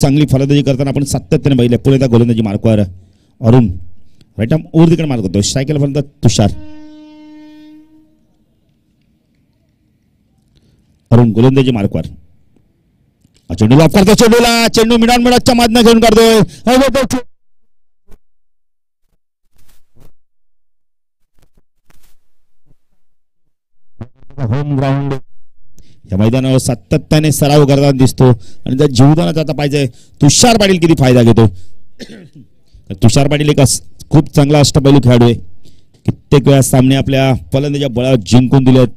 चांगली फलंदाजी करताना आपण सातत्याने बघितले. पुढे गोलंदाजी मार्कवर अरुण राईट आर्म ओव्हर तिकडे मार्क होतो. स्ट्राईकला फलंदाज तुषार. अरुण गोलंदाजी मार्कवर चेंडू लॉक करतो. चेंडूला चेंडू मिडाच्या माधना घेऊन काढतोय. होम ग्राउंड या मैदानावर सातत्याने सराव करताना दिसतो आणि जर जीवदानात आता पाहिजे तुषार पाटील किती फायदा घेतो. तुषार पाटील एक खूप चांगला अष्टपैलू खेळाडू आहे. कित्येक वेळा सामने आपल्या फलंदाजीच्या बळावर जिंकून दिलेत.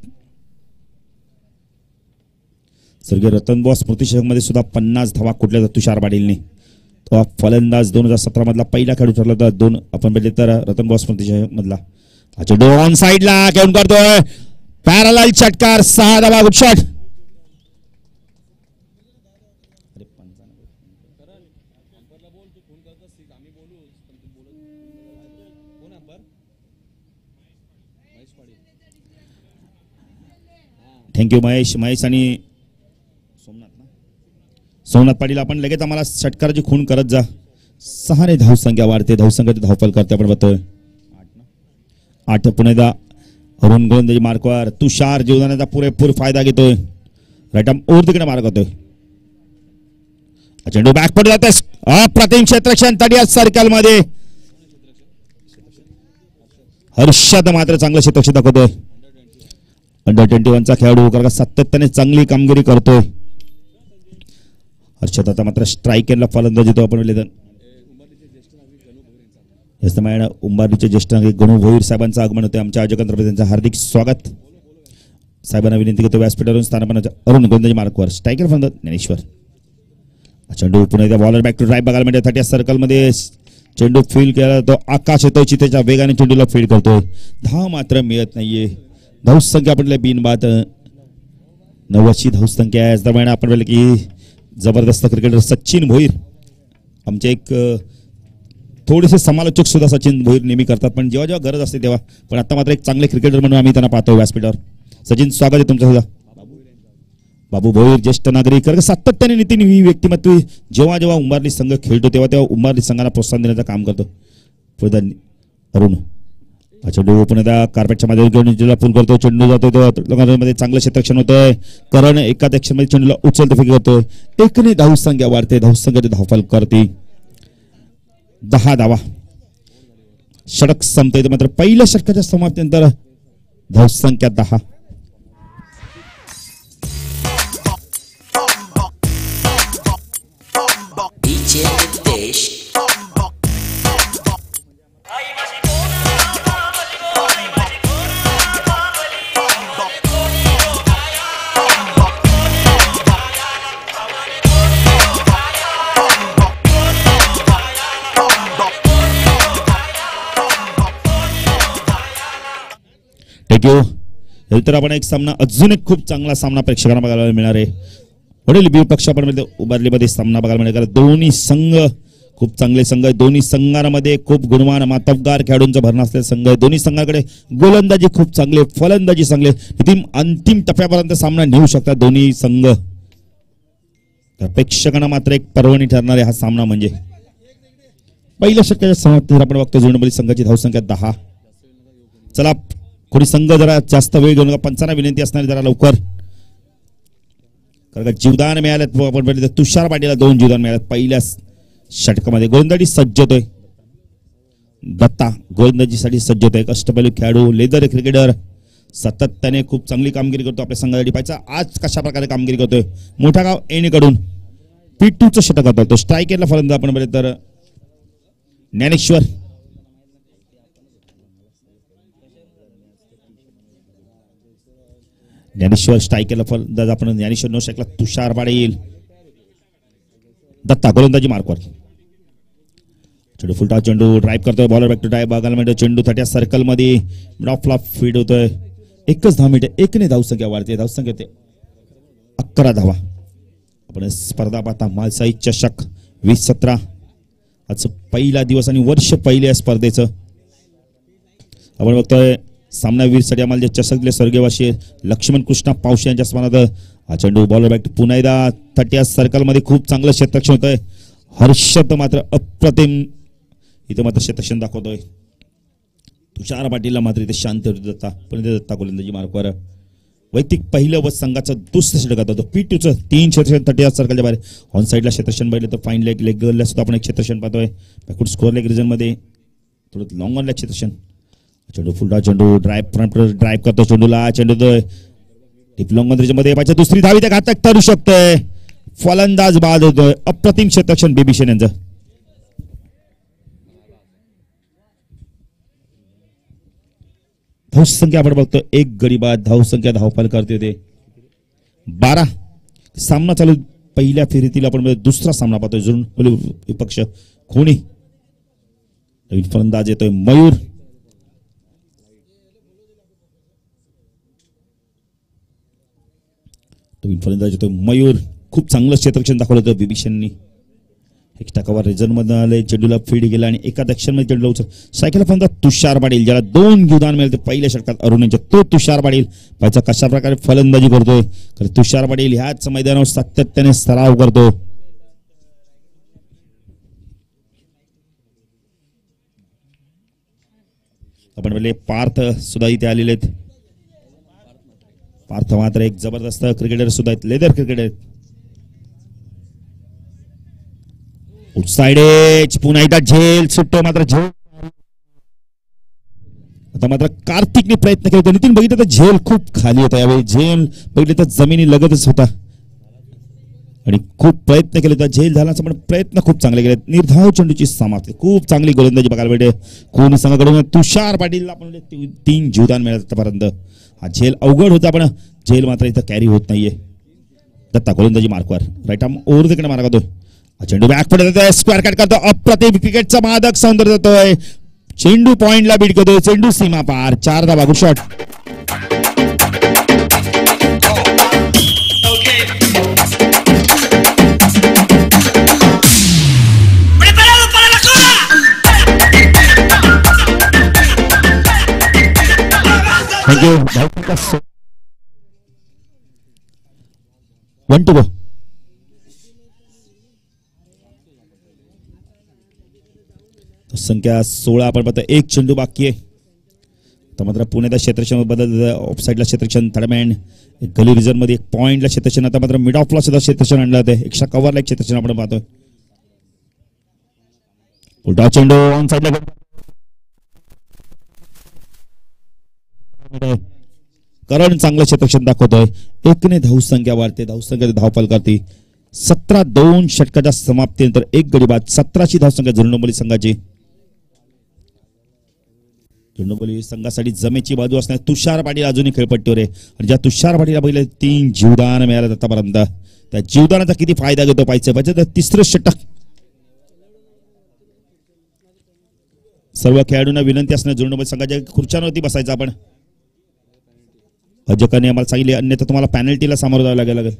स्वर्गीय रतनबॉस स्मृती मध्ये सुद्धा 50 धावा कुठल्या तुषार पाटीलने. तो फलंदाज 2017 मधला पहिला खेळाडू ठरला होता. दोन आपण बघितले तर रतनबॉस स्मृती मधला. चेंडू ऑन साइडला घेऊन करतोय. पॅरालाल षटकार 6 धावा. Good shot. Thank you Mahesh. Mahesh आणि सोमनाथ पाटील आपण लगेच आम्हाला षटकाराची खून करत जा. 6 धावसंख्या वाढते. धावसंख्या धावफल करते आपण बघतोय. 8 पुणेदा अरुण गोलंदाजी मार्कवर. तुषार जीवदानाचा पुरेपूर फायदा घेतोय. राईट आर्म ओव्हर तिकडे मार्क होतोय. चेंडू बॅक पडला जाते. अप्रतिम क्षेत्ररक्षण तडिया सर्कल मध्ये. हर्षद मात्र चांगलं क्षेत्ररक्षण दाखवतोय. अंडर 21 खेळाडू सातत्याने चांगली कामगिरी करतोय. हर्षद आता मात्र स्ट्राईक एंडला फलंदाजी तो आपण उंबारलीचे ज्येष्ठ नागरिक गणू भोईर साहेबांचं आगमन होते. आमच्या आयोजकांतर्फे त्यांचं हार्दिक स्वागत. साहेबांना विनंती करतो व्यासपीठावरून स्थानापन्न अरुण गोलंदाजी मार्कवर. स्ट्रायकर फलंदाज ज्ञानेश्वर. चेंडू पुन्हा एकदा बॉलर बॅक टू ड्राईव्ह बघायला मिळते. 30 सर्कल मध्ये चेंडू फील्ड केला तो आकाश येतोय. चितेच्या वेगाने चेंडूला फील्ड करतोय. धाव मात्र मिळत नाहीये. धावसंख्या आपल्या बिनबाद 90ची धावसंख्या आहे. दरम्यान आपण बोलले की जबरदस्त क्रिकेटर सचिन भोईर आमचे एक थोडेसे समालोचक सुद्धा सचिन भोईर नेहमी करतात पण जेव्हा जेव्हा गरज असते तेव्हा. पण आता मात्र एक चांगले क्रिकेटर म्हणून आम्ही त्यांना पाहतो व्यासपीठावर. सचिन स्वागत आहे तुमचं सुद्धा. बाबू भोईर ज्येष्ठ नागरिक सातत्याने नितीन ही व्यक्तिमत्व जेव्हा जेव्हा उंबारली संघ खेळतो तेव्हा तेव्हा उंबारली संघाला प्रोत्साहन देण्याचं काम करतो. अरुण चेंडू पुन्हा कार्पेटच्या मध्ये घेऊन चेंडूला पूल करतो. चेंडू जातो मध्ये चांगलं क्षेत्ररक्षण होतंय. करण एकाच ऍक्शन मध्ये चेंडूला उचलतो फेकी करतोय. 1 धावसंख्या वाढते. धावसंख्या धावफल करते. 10 धावा. षटक संपते. मात्र पहिल्या षटकाच्या समाप्तीनंतर धावसंख्या 10. तर आपण एक सामना अजून एक खूप चांगला सामना प्रेक्षकांना बघायला मिळणार आहे. वडील विपक्ष आपण उभारलीमध्ये सामना बघायला मिळणार. दोन्ही संघ खूप चांगले संघ आहे. दोन्ही संघांमध्ये खूप गुणवान मातब्गार खेळाडूंचा भरणा असलेला संघ आहे. दोन्ही संघाकडे गोलंदाजी खूप चांगली, फलंदाजी चांगली. अंतिम टप्प्यापर्यंत सामना नेऊ शकतात दोन्ही संघ. प्रेक्षकांना मात्र एक पर्वणी ठरणार आहे हा सामना. म्हणजे पहिल्या षटकाच्या समाप्तीवर आपण बघतो जुळणबली संघाची धावसंख्या 10. चला कोणी संघ जरा जास्त वेळ घेऊन पंचांना विनंती असणार जरा लवकर. कारण जीवदान मिळाल्यात आपण बघितलं तुषार पाटीलला 2 जीवदान मिळाल्यात पहिल्या षटकामध्ये. गोलंदाजी सज्ज होतोय. दत्ता गोलंदाजीसाठी सज्ज होतोय. अष्टपैलू खेळाडू लेदर क्रिकेटर सातत्याने खूप चांगली कामगिरी करतो आपल्या संघासाठी. पाहिजे आज कशा प्रकारे कामगिरी करतोय. मोठा गाव एनेकडून P2चं षटक होतं. स्ट्राईक एंडला फलंदाज आपण बघितलं तर ज्ञानेश्वर. ज्ञानेश्वर स्ट्राईकला फलंदाज आपण ज्ञानेश्वर 9 स्ट्राईकला तुषार पाटील. दत्ता गोलंदाजी मार्कवर. चेंडू फुलटा चेंडू ड्राईव्ह करतोय. बॉलर बॅक टू ड्राईव्ह बघायला मिळतो. चेंडू 30 सर्कल मध्ये ऑफ फ्लॉप फीड होतोय. 1 धाव मिळते. 1 धावसंख्या वाढते. धावसंख्या ते 11 धावा. आपण स्पर्धा पाहता मालसाई चषक 2017 आज पहिला दिवस आणि वर्ष पहिले या स्पर्धेचं आपण बघतोय. सामनावीरसाठी आम्हाला जे चषकले स्वर्गवासी लक्ष्मण कृष्णा पावशे यांच्या स्मरणार्थ हा चेंडू बॉलर बॅक पुन्हा एकदा 30 सर्कल मध्ये खूप चांगलं क्षेत्ररक्षण होतंय. हर्षद मात्र अप्रतिम इथं मात्र क्षेत्ररक्षण दाखवतोय. तुषार पाटीलला मात्र इथे शांत दत्ता गोलंदाजी मार्कवर वैयक्तिक पहिलं व संघाचं दुसरं षटक होतं. P2चं 3 क्षेत्ररक्षण 30 सर्कलच्या बाहेर. ऑन साईडला क्षेत्ररक्षण पाहिलं तर फाईन लेग गर्लला सुद्धा आपण एक क्षेत्ररक्षण पाहतोय. बॅकवर्ड स्कोअर लेग रिजन मध्ये थोडं लॉंग ऑन लेग क्षेत्ररक्षण. चेंडू फुलटा चेंडू ड्राईव्ह करतो चेंडूला. चेंडू डीप लॉंग ऑन रिजन मध्ये पाहिजे दुसरी धावी त्या घातक ठरू शकतोय. फलंदाज बाद होतोय. अप्रतिम क्षेत्ररक्षण बेबी शेन यांचं. धावसंख्या आपण बघतो 1 गडी बाद. धावसंख्या धावफल करते होते 12. सामना चालू पहिल्या फेरीतील आपण दुसरा सामना पाहतोय. जुळून विपक्ष खोणी. नवीन फलंदाज येतोय मयूर. नवीन फलंदाज येतोय मयूर. खूप चांगलं क्षेत्ररक्षण दाखवलं होतं बिबिशननी. एक टाकावर रिझन मध्ये आले. चेंडूला फीड गेला आणि एका दक्षिण मध्ये चेंडूला उचल. सायकल फलंदाज तुषार पाटील ज्याला 2 गुदान मिळाले पहिल्या षटकात अरुण यांच्या. तो तुषार पाटील पाहिजे कशा प्रकारे फलंदाजी करतोय. कारण तुषार पाटील ह्याच मैदानावर सातत्याने सराव करतो. आपण बोलले पार्थ सुद्धा इथे आलेले आहेत. पार्थ मात्र एक जबरदस्त क्रिकेटर सुद्धा आहेत. Leather cricketer. साइड एज पुन्हा एकदा झेल सुटतो मात्र झेल. आता मात्र कार्तिकने प्रयत्न केला होता. नितीन बघितलं तर झेल खूप खाली होता यावेळी. झेल पहिले तर जमिनी लगतच होता आणि खूप प्रयत्न केले होता. झेल झाल्याचा पण प्रयत्न खूप चांगले केले. निर्धाव चेंडूची समाप्ती. खूप चांगली गोलंदाजी बघायला भेटे कोणी संघाकडून. तुषार पाटीलला आपण 3 जीवदान मिळालं आतापर्यंत. हा झेल अवघड होता पण झेल मात्र इथं कॅरी होत नाहीये. दत्ता गोलंदाजी मार्कवर राईट आर्म ओव्हर तिकडे मारा करतो. चेंडू बॅक पडत येतोय. स्क्वेअर कट करतो. अप्रतिम क्रिकेटचा मादक सौंदर्य देतोय. चेंडू पॉइंटला बीट करतोय. चेंडू सीमा पार. 4 धावा. Good shot. Thank you. 1 to go. संख्या 16 आपण पाहतो. 1 चेंडू बाकी आहे. तर मात्र पुण्याच्या क्षेत्रक्षण बदल ऑफ साईडला क्षेत्रक्षण थर्डमॅन गली रिजन मध्ये 1 पॉइंटला क्षेत्रक्षण. आता मात्र मिड ऑफला सुद्धा क्षेत्रक्षण आणलं होतं. एक्स्ट्रा कव्हरला एक क्षेत्रक्षण आपण पाहतोय. उलटा चेंडू ऑन साईडला करण चांगलं क्षेत्रक्षण दाखवतोय. 1ने धावसंख्या वाढते. धावसंख्या धावफल करते. 17-2 षटकाच्या समाप्तीनंतर 1 गडी बाद. 17ची धावसंख्या झुरडोंबोली संघाची. झुरडोंबोली संघासाठी जमेची बाजू असणार. तुषार पाटील अजूनही खेळपट्टीवर आहे आणि ज्या तुषार पाटीलला पहिले 3 जीवदान मिळालं आतापर्यंत. त्या जीवदानाचा किती फायदा घेतो पाहिजे तर तिसरं षटक. सर्व खेळाडूंना विनंती असणार झुरडोंबोली संघाच्या खुर्च्यांवरती बसायचं. आपण अजकाने आम्हाला सांगितले अन्यथा तुम्हाला पॅनल्टीला सामोरं जावं लागेल.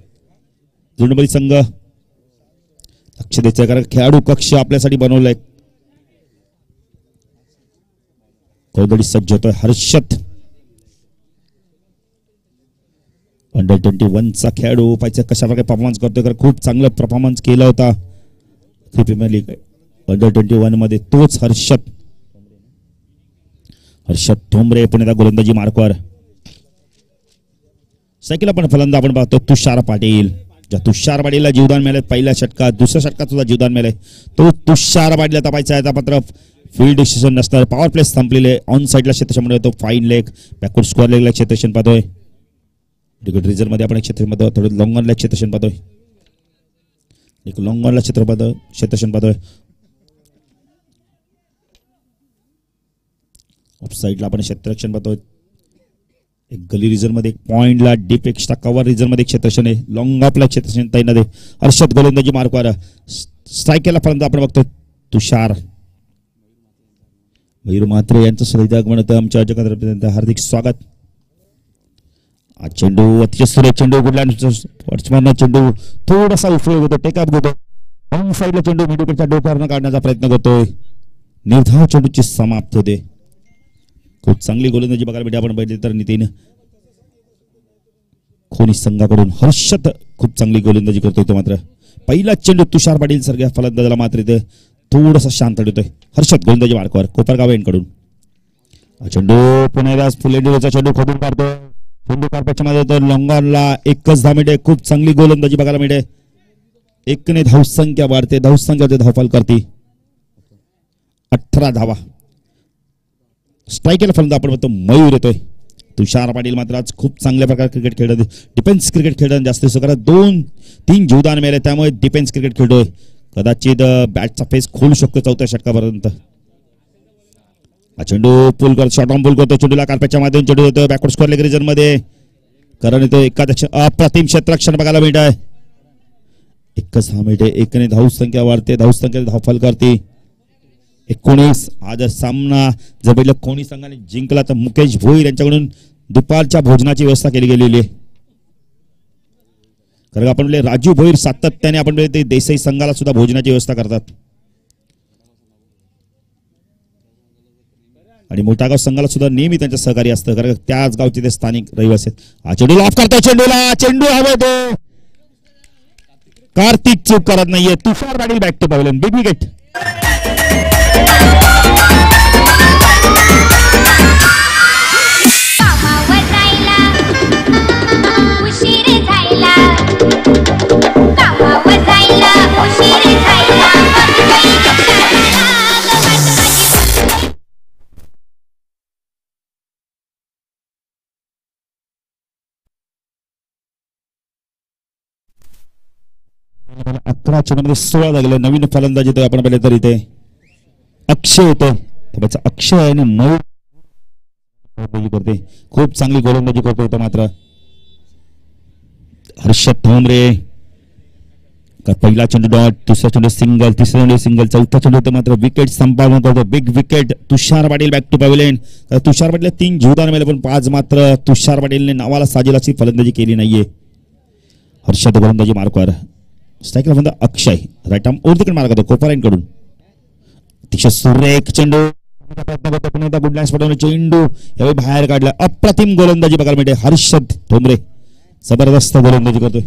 झुरडोंबोली संघ लक्ष द्यायचं कारण खेळाडू कक्ष आपल्यासाठी बनवलाय. गोलंदाजी सज्ज होतोय हर्षद. अंडर-21 चा खेळाडू पाहिजे कशा प्रकारे परफॉर्मन्स करतोय. कारण खूप चांगला परफॉर्मन्स केला होता प्रीमियर लीग अंडर-21 मध्ये. तोच हर्षद थोंबरे पुण्याचा गोलंदाजी मार्कवर. सायकल पण फलंदाज आपण पाहतो तुषार पाटील. ज्या तुषार पाटीलला जीवदान मिळाले पहिल्या षटकात. दुसऱ्या षटकात सुद्धा जीवदान मिळाले. तो तुषार पाटीलला तपायचा आहे. मात्र फील्ड डिसिजन नसणार. पॉवर प्ले संपलेले. ऑन साईडला क्षेत्रक्षण तो फाईन लेग बॅकवर्ड स्क्वेअर लेगला क्षेत्रक्षण पाहतोय. विकेट रिझर्व मध्ये आपण क्षेत्रक्षण पाहतो. थोडं लॉंग ऑनला क्षेत्रक्षण पाहतोय. एक लॉंग ऑनला क्षेत्रक्षण पाहतोय. ऑफ साईडला आपण क्षेत्रक्षण पाहतोय. एक गली रिजन मध्ये 1 पॉइंटला डीप एक्स्ट्रा कव्हर रिजन मध्ये क्षेत्रक्षण आहे. लॉंग ऑफला क्षेत्रक्षण तैनात आहे. हर्षद गोलंदाजी मार्कवर. स्ट्राईक केला पर्यंत आपण बघतोय तुषार. मयूर म्हात्रे यांचं सुद्धा आगमन आमच्या जगत हार्दिक स्वागत. चेंडू अतिशय सुरेख चेंडू. गुडलँड चेंडू थोडासा उपयोग होतो. टेकअप घेतो. ऑन साईडला चेंडू मिडविकेटच्या डोक्यावरनं काढण्याचा प्रयत्न करतोय. निर्धाव चेंडूची समाप्ती होते. खूप चांगली गोलंदाजी बघायला भेटते. आपण बघितले तर नितीन कोणी संघाकडून हर्षद खूप चांगली गोलंदाजी करतोय तो मात्र पहिला चेंडू तुषार पाटील सारख्या फलंदाजाला मात्र इथे थोडासा शांत ठेवतोय हर्षद गोलंदाजी मार्कवर कोपरगाव यांकडून चेंडू पुन्हा फुलेंडूचा चेंडू खोटून काढतो चेंडू कार्पेटच्या मध्ये तर लॉंगॉनला एकच धाव मिळते खूप चांगली गोलंदाजी बघायला मिळते एकने धावसंख्या वाढते धावसंख्या धावफल करते 18 धावा स्ट्राईकला फलंदाज आपण म्हणतो मयूर येतोय तुषार पाटील मात्र आज खूप चांगल्या प्रकारे क्रिकेट खेळत डिफेन्स क्रिकेट खेळताना जास्त कारण 2-3 जीवदान मिळाले त्यामुळे डिफेन्स क्रिकेट खेळतोय कदाचित बॅटचा फेस खोलू शकतो चौथ्या षटकापर्यंत चेंडू पुल करतो शॉर्ट ऑन पुल करतो चेंडूला कार्पेटच्या माध्यमातून चेंडू येतो बॅकवर्ड स्क्वेअर लेग रिजन मध्ये कारण येतो एकादश अप्रतिम क्षेत्ररक्षण बघायला मिळत आहे एकच हा मिळते एकने धावसंख्या वाढते धावसंख्या धावफल करते 19 हा जर सामना जर पहिलं कोणी संघाने जिंकला तर मुकेश भोईर यांच्याकडून दुपारच्या भोजनाची व्यवस्था केली गेलेली आहे कारण आपण राजू भोईर सातत्याने आपण ते देसाई संघाला सुद्धा भोजनाची व्यवस्था करतात आणि मोठागाव संघाला सुद्धा नेहमी त्यांचं सहकार्य असतं कारण त्याच गावचे ते स्थानिक रहिवासी आहेत हा चेंडू ऑफ करतो चेंडूला चेंडू हवे तो कार्तिक चूक करत नाहीये Tushar Patil back to pavilion big wicket अकरा चेंडूमध्ये 16 लागले नवीन फलंदाज येतोय आपण पाहिले तर इथे अक्षय येतोय अक्षय आणि मयूर करते खूप चांगली गोलंदाजी करतो इथं मात्र हर्षद ठोंबरे पहिला चेंडू डॉट दुसरा चेंडू सिंगल तिसरा चेंडू सिंगल चौथा चेंडू तर मात्र विकेट संपादन करतो big wicket Tushar Patil back to pavilion Tushar Patil 3 जीवदान मिळाले पण 5 मात्र तुषार पाटीलने नावाला साजेल अशी फलंदाजी केली नाहीये हर्षद गोलंदाजी मार्कवर स्ट्राईकला फलंदाज अक्षय राईट आर्म ओव्हर तिकडे मार्क करतो कोपरांकडून अतिशय सुरेख चेंडू प्रयत्न करतो पुन्हा गुड लँड्स पटवून चेंडू यावेळी बाहेर काढला अप्रतिम गोलंदाजी बघायला मिळते हर्षद ठोंबरे जबरदस्त गोलंदाजी करतोय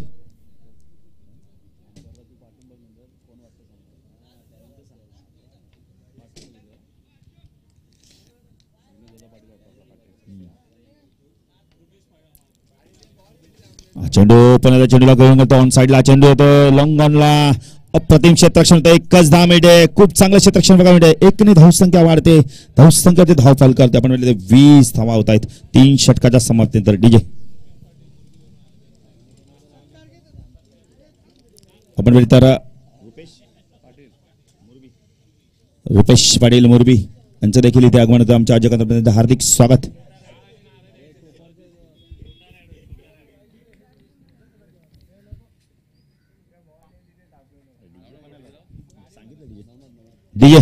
चेंडू पुन्हा चेंडूला घेऊन येतो ऑन साइडला चेंडू येतो लॉंग ऑनला अप्रतिम क्षेत्ररक्षण होतं एकच धाव मिळते खूप चांगलं क्षेत्ररक्षण बघायला मिळते एकने धावसंख्या वाढते धावसंख्या ते धाव फल करते आपण म्हणले 20 धावा होत आहेत 3 षटकाच्या समाप्तीनंतर डीजे आपण म्हणले तर रुपेश पाटील मुरबी यांचं देखील इथे आगमन होतं आमच्या आयोजकांतर्फे हार्दिक स्वागत डीजे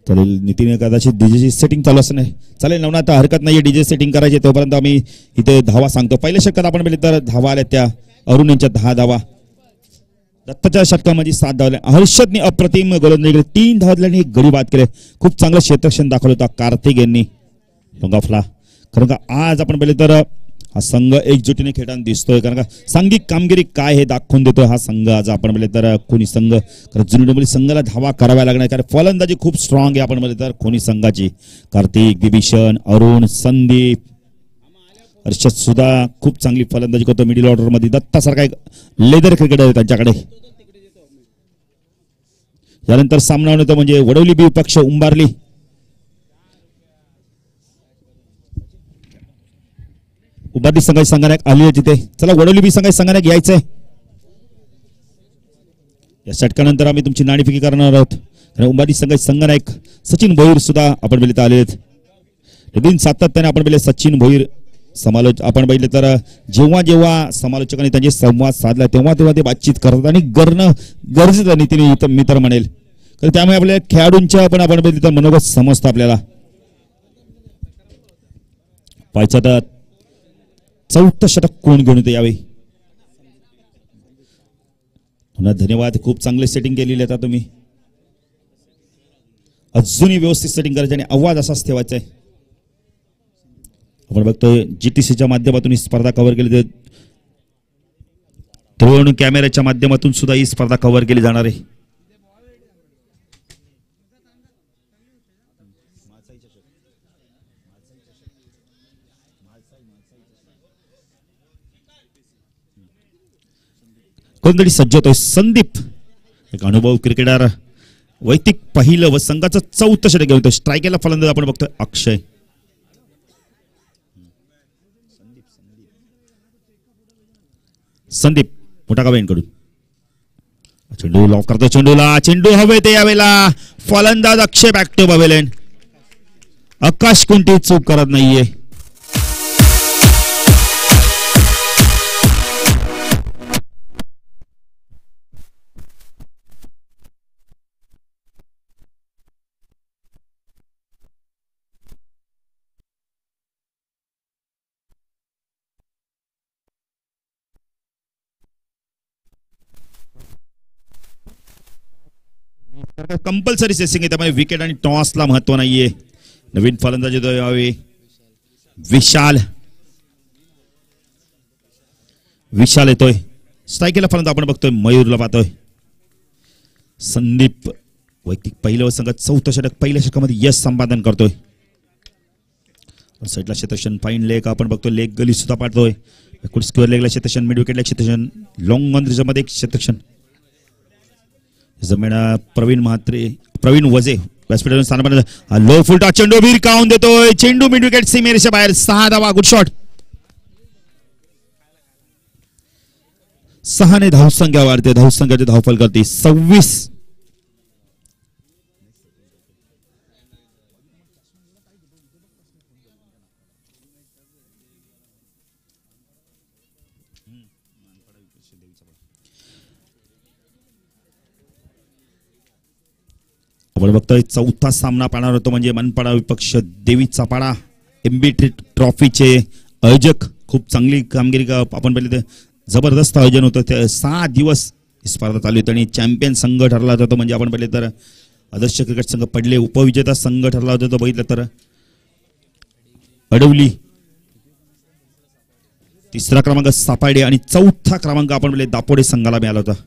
चालेल नितीन कदाचित डीजेची सेटिंग चालू असं नाही चालेल नवनाथ हरकत नाहीये डीजे सेटिंग करायची तोपर्यंत आम्ही इथे धावा सांगतो पहिल्या षटकात आपण बघितलं तर धावा आल्या त्या अरुण यांच्या 10 धावा दत्ताच्या षटकामध्ये 7 धावल्या हर्षदने अप्रतिम गोलंदाजी 3 धावल्याने एक गडी बाद केले खूप चांगलं क्षेत्ररक्षण दाखवलं होतं कार्तिक यांनी लोंगाफला कारण का आज आपण बघितलं तर हा संघ एकजुटीने खेळताना दिसतोय कारण का सांघिक कामगिरी काय हे दाखवून देतोय हा संघ आज आपण म्हणले तर कोणी संघ जुनी डोंबिवली संघाला धावा कराव्या लागणार कारण फलंदाजी खूप स्ट्रॉंग आहे आपण म्हणले तर कोणी संघाची कार्तिक दिबिशन अरुण संदीप हर्षद सुद्धा खूप चांगली फलंदाजी करतो मिडल ऑर्डर मध्ये दत्तासारखा एक लेदर क्रिकेटर आहे त्यांच्याकडे यानंतर सामना होतो म्हणजे वडवली बी पक्ष उंबारली उंबारली संघाची संघानायक आली आहे तिथे चला वडवली बी संघाची संघानायक यायचंय या षटकानंतर आम्ही तुमची नाणेफेकी करणार आहोत कारण उंबारली संघाची संघानायक सचिन भोईर सुद्धा आपण बघितले आले आहेत दिन सातत्याने आपण बघितले सचिन भोईर समालोचक आपण बघितले तर जेव्हा जेव्हा समालोचकांनी त्यांचे संवाद साधला तेव्हा तेव्हा ते बातचीत करतात आणि करणं गरजेचं नीतीने मी तर म्हणेल तर त्यामुळे आपल्या खेळाडूंच्या आपण बघितलं तर मनोगत समजतं आपल्याला पाहायचं तर 4थं षटक कोण घेऊन येते यावेळी धन्यवाद खूप चांगले सेटिंग केलेली आता तुम्ही अजूनही व्यवस्थित सेटिंग करायचं आणि आवाज असाच ठेवायचा आहे. आपण बघतोय जीटीसीच्या माध्यमातून ही स्पर्धा कव्हर केली जाते. ड्रोन कॅमेऱ्याच्या माध्यमातून सुद्धा ही स्पर्धा कव्हर केली जाणार आहे. कोणतरी सज्ज होतोय. संदीप एक अनुभव क्रिकेटर, वैयक्तिक पहिलं व संघाचं 4थं षटक घेऊन स्ट्रायकेला फलंदाज आपण बघतोय अक्षय. संदीप मोठा कडून चेंडू लॉक करतो. चेंडू हवे ते यावेळेला फलंदाज अक्षय बॅक टू बॅवेलेन. आकाश कोणती चूक करत नाहीये. कंपल्सरी सेसिंग आहे, त्यामुळे विकेट आणि टॉसला महत्व नाहीये. नवीन फलंदाज यावे विशाल येतोय. स्ट्रायकेला फलंदाज आपण बघतोय मयूरला पाहतोय. संदीप वैयक्तिक पहिलं व संघात 4थं षटक, पहिल्या षटकामध्ये यश संपादन करतोय. साईडला क्षेत्रक्षण फाईन लेग आपण बघतोय. लेग गली सुद्धा पाडतोय. स्क्वेअर लेगला क्षेत्रक्षण, मिड विकेटला क्षेत्रक्षण, लॉंग ऑन मध्ये एक क्षेत्रक्षण. जमीन प्रवीण वजे व्यासपीठावरून स्थान. लो फुलटा चेंडू भिरकावून देतोय. चेंडू मिड विकेट सीमेरेषेच्या बाहेर. 6 धावा. Good shot. 6 धावसंख्या वाढते. धावसंख्याची धावफल करते 26. आपण बघतोय 4था सामना पाहणार होतो म्हणजे मनपाडा विपक्ष देवीचा पाडा. एमबी ट्रॉफीचे आयोजक खूप चांगली कामगिरी आपण पाहिली. ते जबरदस्त आयोजन होतं. ते 6 दिवस स्पर्धा चालू होती आणि चॅम्पियन संघ ठरला होता म्हणजे आपण पाहिले तर आदर्श क्रिकेट संघ पडले. उपविजेता संघ ठरला होता तो बघितलं तर अडवली. 3रा क्रमांक सापाडे आणि 4था क्रमांक आपण पाहिले दापोडे संघाला मिळाला होता.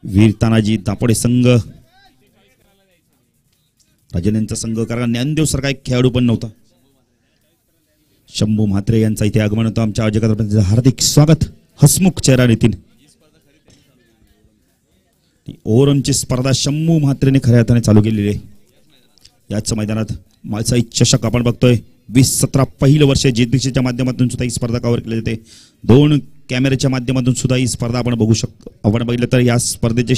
वीर तानाजी दापोडे संघ, राजनेंचा संघ, कारण ज्ञानदेव सारखा एक खेळाडू पण नव्हता. शंभू म्हात्रे यांचा इथे आगमन होतं. आमच्या आयोजकांचं हार्दिक स्वागत. हसमुख चेहरा नितीन. ओव्हरची स्पर्धा शंभू म्हात्रेने खऱ्या हाताने चालू केलेली आहे. याच मैदानात माळसाई चषक आपण बघतोय. 2017 पहिलं वर्ष जीटीसीच्या माध्यमातून सुद्धा ही स्पर्धा कव्हर केली जाते. 2 कॅमेऱ्याच्या माध्यमातून सुद्धा ही स्पर्धा आपण बघू शकतो. आपण बघितलं तर या स्पर्धेचे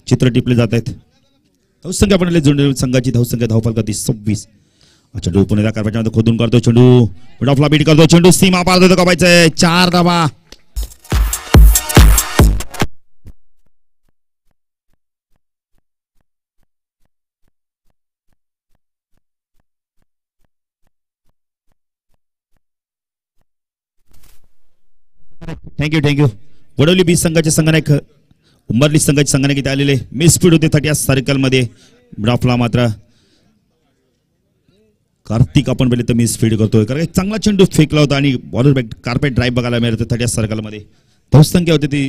चित्र टिपले जात आहेत. धावसंख्या आपण संघाची धावसंख्या धावफल करते 26. चेंडू पुणे कारपाच्या खोदून करतो. चेंडू मिड ऑफला बीट करतो. चेंडू सीमा पार देतो. कपायचंय. 4 धावा. थँक्यू. वडवली बी संघाचे संघनायक, उंबरली संघाचे संघनायक इथे आलेले. मिस स्पीड होते 30 सर्कल मध्ये. मिडॉफला मात्र कार्तिक आपण पहिले तर मिस स्पीड करतोय, कारण एक चांगला चेंडू फेकला होता आणि बॉलर बॅक कार्पेट ड्राईव्ह बघायला मिळत 30 सर्कल मध्ये. धावसंख्या होती ती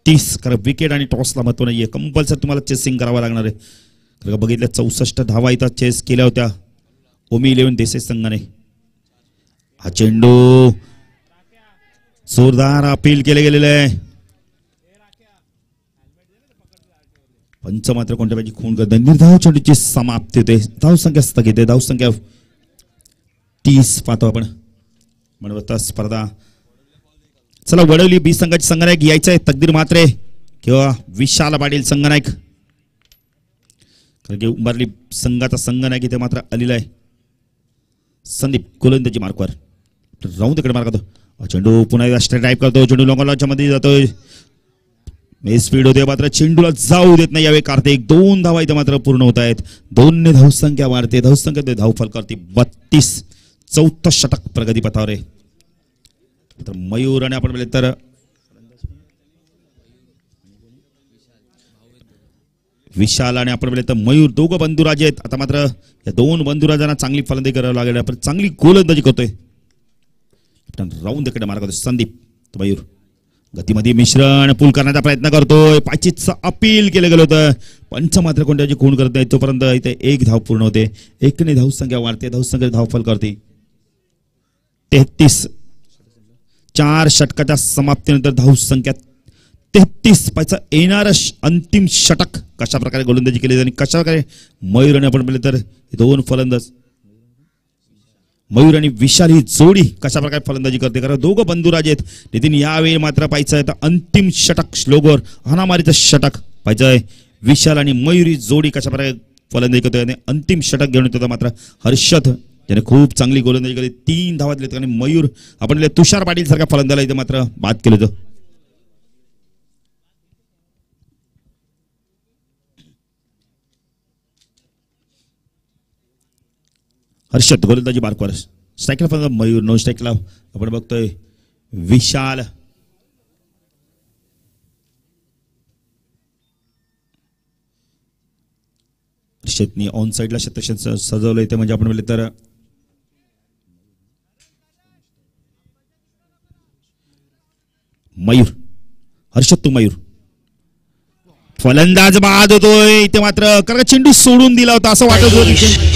30, कारण विकेट आणि टॉसला महत्व नाहीये. कंपल्सरी तुम्हाला चेसिंग करावं लागणार आहे. कारण बघितलं 64 धावा इथं चेस केल्या होत्या ओमी 11 देसाई संघाने. हा चेंडू जोरदार अपील केले गेलेले आहे. पंच मात्र कोणत्या पाहिजे खून करत. निर्धाव चेंडूची समाप्ती होते. धावसंख्या स्थगित आहे. धावसंख्या 30 पाहतो आपण. म्हणून स्पर्धा. चला वडवली बी संघाचे संघनायक यायचं आहे. तकदीर मात्रे किंवा विशाल पाटील संघनायक, कारण की उंबरली संघाचा संघनायक इथे मात्र आलेला आहे. संदीप गोलंदाजी मार्कवर राहून तिकडे मार्क करतो. चेंडू पुन्हा एकदा ड्राईव्ह करतो. चेंडू लॉंगॉनच्या मध्ये जातोय. स्पीड होते मात्र चेंडूला जाऊ देत नाही यावेळी कार्तिक. 2 धावा इथे मात्र पूर्ण होत आहेत. 2 धावसंख्या वाढते. धावसंख्या धावफल करते 32. 4थं षटक प्रगती पथावर आहे. तर मयूर आणि आपण तर विशाल आणि आपण बोलले तर मयूर दोघं बंधुराजे आहेत. आता मात्र या दोन बंधुराजांना चांगली फलंदाजी करावी लागेल. आपण चांगली गोलंदाजी करतोय. राऊंड कडे मार्ग करतोय संदीप. तो मयूर गतीमध्ये मिश्रण पूल करण्याचा प्रयत्न करतोय. पायचीचं अपील केलं गेलं होतं. पंच मात्र कोणत्याची खूण करत नाही. तोपर्यंत इथे एक धाव पूर्ण होते. एकने धावसंख्या वाढते. धावसंख्या धावफल करते 33. 4 षटकाच्या समाप्तीनंतर धावसंख्या 33. पायचा येणार अंतिम षटक कशा प्रकारे गोलंदाजी केली आणि कशा प्रकारे मयूर आणि आपण पाहिलं तर दोन फलंदाज मयूर आणि विशाल ही जोडी कशा प्रकारे फलंदाजी करते. कारण दोघं बंधुराज आहेत. नितीन यावेळी मात्र पाहायचं आहे तर अंतिम षटक स्लोगोर हाणामारीचं षटक पाहिजे आहे. विशाल आणि मयूर ही जोडी कशा प्रकारे फलंदाजी करते आणि अंतिम षटक घेऊन येतो. मात्र हर्षद त्याने खूप चांगली गोलंदाजी केली. 3 धावा दिलेत आणि मयूर आपण तुषार पाटील सारखा फलंदाज इथे मात्र बाद केलं होतं. हर्षद गोलंदाजी बारकवर स्ट्राईकला पण मयूर. नो स्ट्राईकला आपण बघतोय विशाल. हर्षदनी ऑन साईडला शतक सजवलं इथे म्हणजे आपण बोलले तर मयूर. हर्षद तू मयूर फलंदाज बाद होतोय इथे मात्र कारण चेंडू सोडून दिला होता असं वाटत होतं.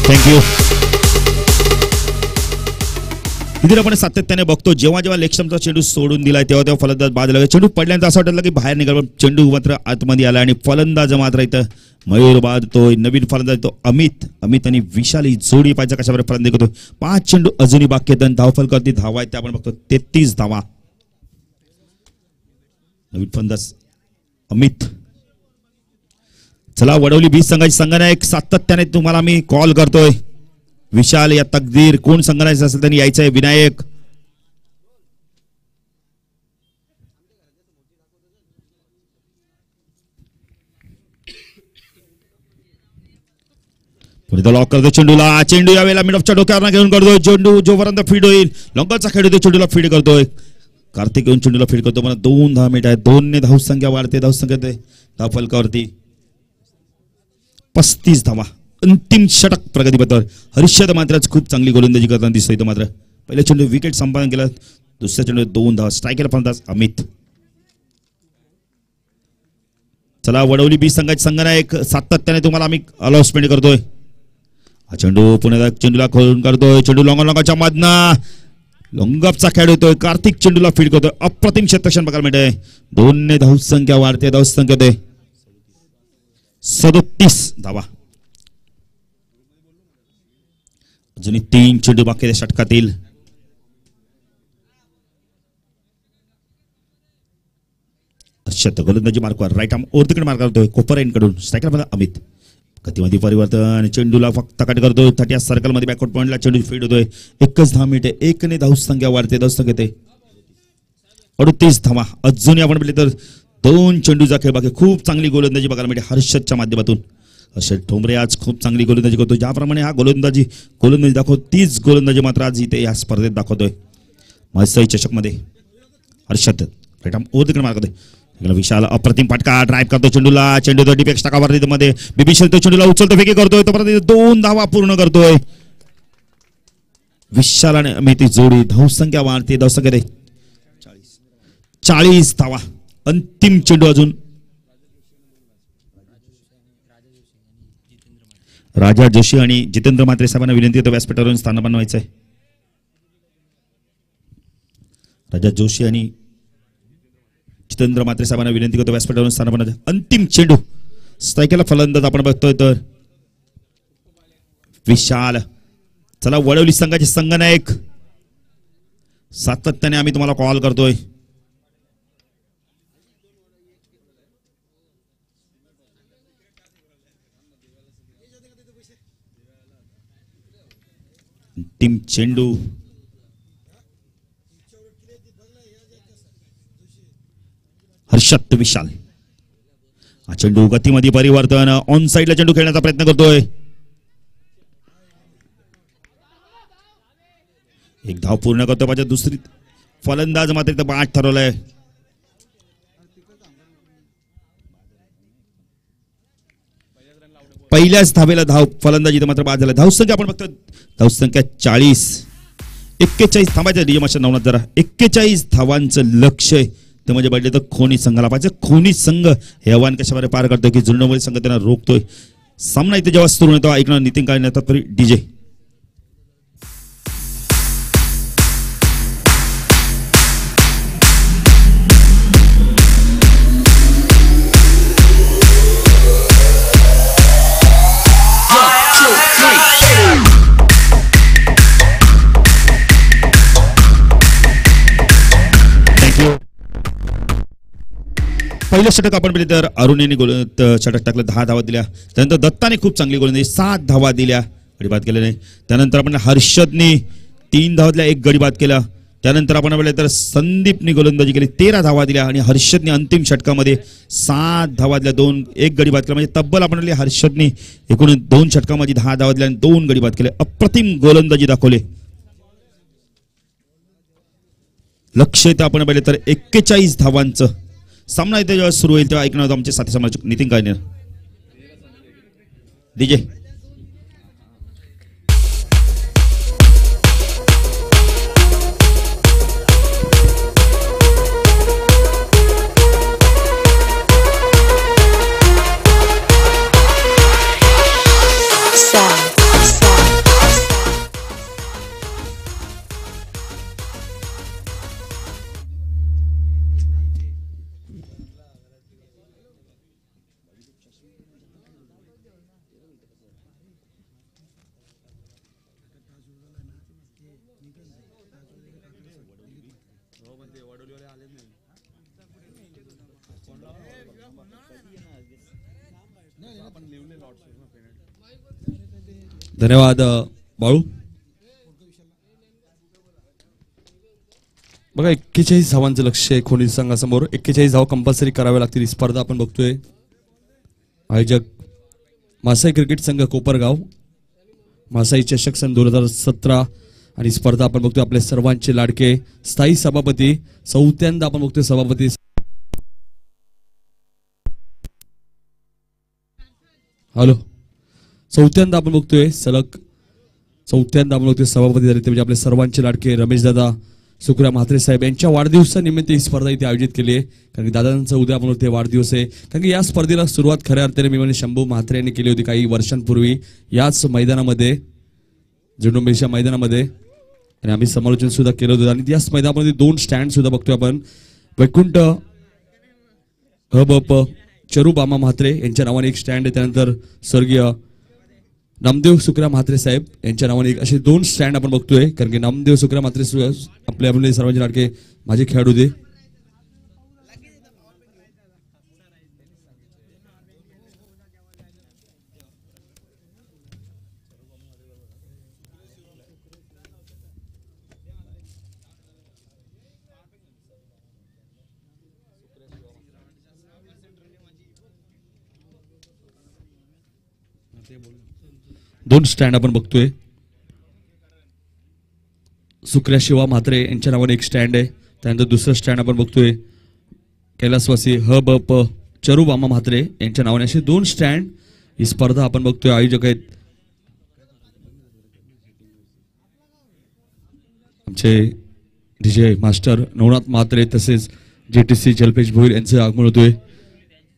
थँक्यू. इथे आपण सातत्याने बघतो जेव्हा जेव्हा लेक्शमचा चेंडू सोडून दिलाय तेव्हा तेव्हा फलंदाज बाद लागला. चेंडू पडल्यानंतर असं वाटलं की बाहेर निघाला पण चेंडू मात्र आतमध्ये आला आणि फलंदाज मात्र इथं मयूर बाद होतोय. नवीन फलंदाज तो अमित आणि विशाल ही जोडी पाहिजे कशा प्रकारे फलंदाजी करतो. 5 चेंडू अजूनही बाकी आहेत. धावफल करती धावा आहेत ते आपण बघतो 33 धावा. नवीन फलंदाज अमित. चला वडवली 20 संघाची संघनायक सातत्याने तुम्हाला मी कॉल करतोय. विशाल या तकदीर कोण संघनायक असेल त्यांनी यायचं आहे. विनायक पुढे लॉक करतो चेंडूला. चेंडू यावेळेला मिड ऑफच्या डोक्यावर घेऊन करतोय. चेंडू जोपर्यंत फीड होईल लॉंगरचा खेळ होतो चेंडूला फीड करतोय. कार्तिक येऊन चेंडूला फीड करतो. मला 2 धाव मिनिट आहेत. 2 ने धावसंख्या वाढते. धावसंख्या धाव फलकावरती 35 धावा. अंतिम षटक प्रगतीपथावर. हर्षद मात्र खूप चांगली गोलंदाजी करताना दिसतोय. मात्र पहिल्या चेंडू विकेट संपादन केलं. दुसऱ्या चेंडू 2 धावा. स्ट्रायकर फलंदाज अमित. चला वडवली 20 संघाची संघनायक सातत्याने तुम्हाला आम्ही अनाउन्समेंट करतोय. हा चेंडू पुण्याला चेंडूला खोलून करतोय. चेंडू लॉंगच्या मधनं लॉंगअपचा खेळ होतोय. कार्तिक चेंडूला फीड करतोय. अप्रतिम शतक बघायला मिळतंय. 2 ने धावसंख्या वाढते. धावसंख्या होते 37 धावा. अजूनही 3 चेंडू बाकी षटकातील. हर्षद गोलंदाजी मार्कवर राईट आर्म ओरतीकडे मार्क करतोय. कोपर एंडकडून स्ट्रायकर अमित. गतीमध्ये परिवर्तन. चेंडूला फक्त कट करतोय. 30 सर्कल मध्ये बॅकवर्ड पॉइंटला चेंडू फीड होतोय. 1 10 मिनिटे. 1 ने धावसंख्या वाढते. धावसंख्या येते 38 धावा. अजूनही आपण म्हटले तर 2 चेंडूचा खेळ बाकी. खूप चांगली गोलंदाजी बघायला मिळते हर्षदच्या माध्यमातून. हर्षद ठोंबरे आज खूप चांगली गोलंदाजी करतो. ज्याप्रमाणे हा गोलंदाजी दाखवतो तीच गोलंदाजी मात्र आज इथे या स्पर्धेत दाखवतोय. महसाई चषक मध्ये हर्षद राईट आर्म ओरतीकडे मार्क करतोय. विशाल अप्रतिम फटका ड्राईव्ह करतो चेंडूला. चेंडू 30 टाकावरती मध्ये बिबिशल तो चेंडूला उचलतो फेकी करतोय. तोपर्यंत 2 धावा पूर्ण करतोय. विशाल आणि अमित जोडी. धावसंख्या वाढते. धावसंख्या 40 धावा. अंतिम चेंडू अजून राजा जोशी आणि जितेंद्र मात्रे साहेबांना विनंती होती व्यासपीठावरून स्थानापन्न व्हायचंय. राजा जोशी आणि जितेंद्र मात्रे साहेबांना विनंती करतो व्यासपीठावरून स्थानापन्न. अंतिम चेंडू स्ट्रायकरला फलंदाज आपण बघतोय तर विशाल. चला वडवली संघाचे संघनायक सातत्याने आम्ही तुम्हाला कॉल करतोय. अंतिम चेंडू हर्षद विशाल. हा चेंडू गतीमध्ये परिवर्तन, ऑन साइडला चेंडू खेळण्याचा प्रयत्न करतोय. एक धाव पूर्ण करतो पाहिजे दुसरी. फलंदाज मात्र इथं 8 ठरवलाय. पहिल्याच धावेला धाव फलंदाजी मात्र बाद झाला. धावसंख्या आपण बघतो, धावसंख्या 40. 41 थांबायचं डीजे मास्टर नवनाथ जरा. 41 धावांचं लक्ष्य ते म्हणजे बदले तर खोनी संघाला पाहिजे. खोनी संघ हे आव्हान कशाप्रकारे पार करतोय की जुळणवळी संघ त्यांना रोखतोय. सामना इथे जेव्हा सुरू होतो ऐकणार नितीन काळे तत्परी डीजे. पहिलं षटक आपण पाहिले तर अरुण यांनी षटक टाकलं, 10 धावा दिल्या. त्यानंतर दत्ताने खूप चांगली गोलंदाजी 7 धावा दिल्या, गडी बाद केले नाही. त्यानंतर आपण हर्षदने 3 धावा दिल्या, 1 गडी बाद केला. त्यानंतर आपण पाहिले तर संदीपने गोलंदाजी केली, 13 धावा दिल्या आणि हर्षदने अंतिम षटकामध्ये 7 धावा दिल्या, 1 गडी बाद केला. म्हणजे तब्बल आपण पाहिले हर्षदने एकूण 2 षटकामध्ये 10 धावा दिल्या आणि 2 गडी बाद केले. अप्रतिम गोलंदाजी दाखवले. लक्ष इथं आपण पाहिले तर 41 धावांचं. सामना इथे जेव्हा सुरू होईल तेव्हा ऐकणार होतं आमचे साथी समालोचक नितीन काळेकर डीजे. धन्यवाद बाळू. बघा 41 धावांचं लक्ष आहे खोनी संघासमोर. 41 धावा कंपल्सरी कराव्या लागतील. ही स्पर्धा आपण बघतोय. आयोजक मासाई क्रिकेट संघ कोपरगाव, मासाई चषक सन 2017 आणि स्पर्धा आपण बघतोय आपल्या सर्वांचे लाडके स्थायी सभापती, चौथ्यांदा आपण बघतोय सभापती. हॅलो, चौथ्यांदा आपण बघतोय सलग चौथ्यांदा आपण बघतोय सभापती झाले ते म्हणजे आपले सर्वांचे लाडके रमेश दादा सुखराम म्हात्रे साहेब यांच्या वाढदिवसानिमित्त ही स्पर्धा इथे आयोजित केली आहे. कारण की दादांचा उद्या आपण ते वाढदिवस आहे. कारण की या स्पर्धेला सुरुवात खऱ्या अर्थाने मी म्हणजे शंभू म्हात्रे यांनी केली होती काही वर्षांपूर्वी याच मैदानामध्ये, जुडुंबेच्या मैदानामध्ये, आणि आम्ही समालोचन सुद्धा केलं होतं. आणि याच मैदानामध्ये 2 स्टँड सुद्धा बघतोय आपण. वैकुंठ हबप चरूबामा म्हात्रे यांच्या नावाने एक स्टँड आहे. त्यानंतर स्वर्गीय नामदेव सुखराम म्हात्रे साहेब यांच्या नावाने एक असे 2 स्टँड आपण बघतोय. कारण की नामदेव सुखराम म्हात्रे आपले सर्वांचे लाडके माझे खेळाडू होते. दोन स्टँड आपण बघतोय. सुक्र्या शिवा म्हात्रे यांच्या नावाने एक स्टँड आहे. त्यानंतर दुसरं स्टँड आपण बघतोय कैलासवासी ह ब प चरूबामा म्हात्रे यांच्या नावाने असे 2 स्टँड ही स्पर्धा आपण बघतोय. आयोजक आहेत आमचे डीजे मास्टर नवनाथ म्हात्रे, तसेच जेटीसी जलपेश भोईर यांचं आगमन होतोय.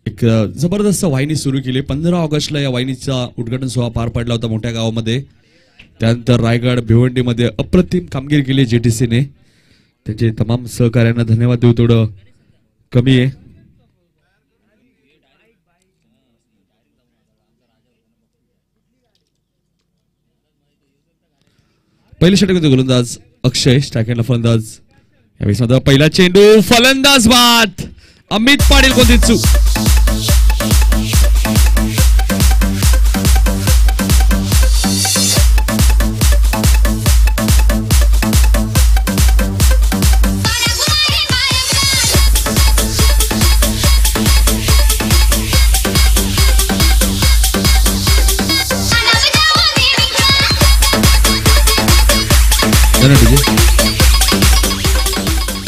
एक जबरदस्त वाहिनी सुरू केली. 15 ऑगस्टला या वाहिनीचा उद्घाटन सोहळा पार पडला होता मोठ्या गावामध्ये. त्यानंतर रायगड भिवंडीमध्ये अप्रतिम कामगिरी केली जेटीसीने. त्याचे तमाम सहकार्यांना धन्यवाद देऊ थोडं कमी आहे. पहिले षटकातील गोलंदाज अक्षय, स्ट्रायकरला फलंदाज. यावेळी पहिला चेंडू फलंदाज बाद अमित पाटील कोणती चूक.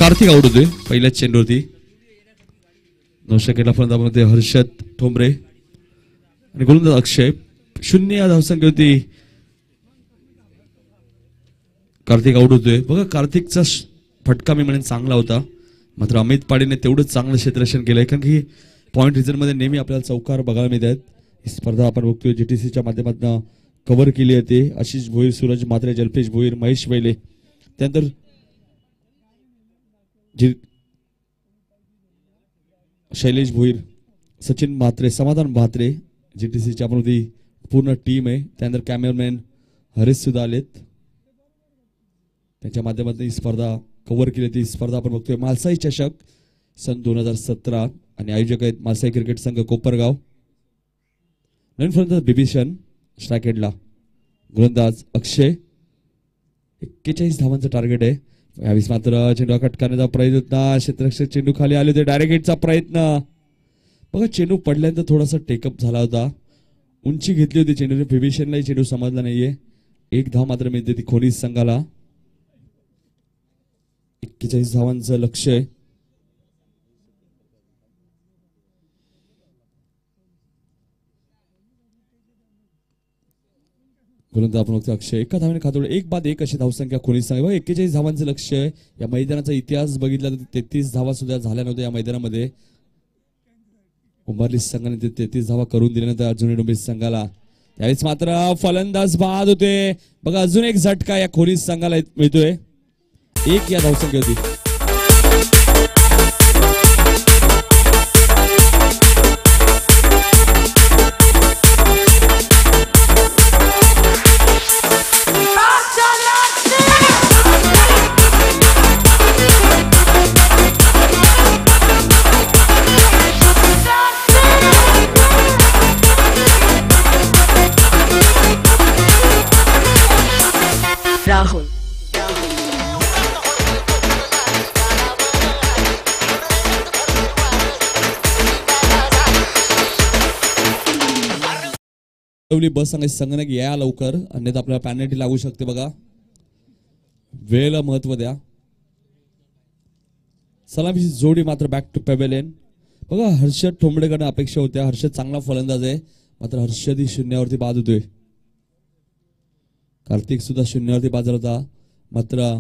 कार्तिक आउट होतोय पहिल्याच चेंडूवरती. 9 सेकंडला फलंदाजामध्ये हर्षद ठोंबरे आणि गोलंदाज अक्षय. 0 या धावसंख्येवरती कार्तिक आउट होतोय. बघा कार्तिकचा फटका मी म्हणेन चांगला होता, मात्र अमित पाडीने तेवढंच चांगलं क्षेत्ररक्षण केलंय, कारण की पॉईंट रिझन मध्ये नेहमी आपल्याला चौकार बघायला मिळतात. ही स्पर्धा आपण बघतोय जीटीसीच्या माध्यमातून कव्हर केली होती. आशिष भोईर, सूरज म्हात्रे, जल्पेश भोईर, महेश वैले, त्यानंतर शैलेश भोईर, सचिन म्हात्रे, समाधान म्हात्रे, जीटीसीच्या आपण पूर्ण टीम आहे. त्यानंतर कॅमेरामॅन हरीश सुद्धा आलेत, त्यांच्या माध्यमातून ही स्पर्धा कव्हर केली होती. स्पर्धा आपण बघतोय मालसाई चषक सन 2017 आणि आयोजक आहेत मालसाई क्रिकेट संघ कोपरगाव. नवीन फलंदाज बिभीषण, स्ट्राईक हेडला गोलंदाज अक्षय. 41 धावांचं टार्गेट आहे. यावेळी मात्र चेंडू कट करण्याचा प्रयत्न, क्षेत्ररक्षक चेंडू खाली आले होते, डायरेक्ट हिटचा प्रयत्न. बघा चेंडू पडल्यानंतर थोडासा टेकअप झाला होता, उंची घेतली होती चेंडूने. बिभीषणलाही चेंडू समजला नाहीये. 1 धाव मात्र मिळते ती खोनीज संघाला. 41 धावांचं लक्ष्य आहे. गोलंदाज आपण बघतो अक्षय. एका धावाने खातोड 1 बाद 1 अशी धावसंख्या खोनीज संघ. 41 धावांचं लक्ष्य आहे. या मैदानाचा इतिहास बघितला तर 33 धावा सुद्धा झाल्या नव्हत्या या मैदानामध्ये. उंबरली संघाने 33 धावा करून दिल्यानंतर अर्जुन डोंबिवली संघाला त्यावेळेस मात्र फलंदाज बाद होते. बघा अजून एक झटका या खोनीज संघाला मिळतोय. 1 या धावसंख्या होती. राहुल बस सांगायचं संगणक या लवकर, अन्यथा आपल्याला पॅनल्टी लागू शकते. बघा वेळेला महत्व द्या. सलामीची जोडी मात्र बॅक टू पॅव्हेलियन. बघा हर्षद ठोंबडेकडे अपेक्षा होत्या. हर्षद चांगला फलंदाज आहे, मात्र हर्षद ही शून्यावरती बाद होतोय. कार्तिक सुद्धा शून्यावरती बाद झाला होता, मात्र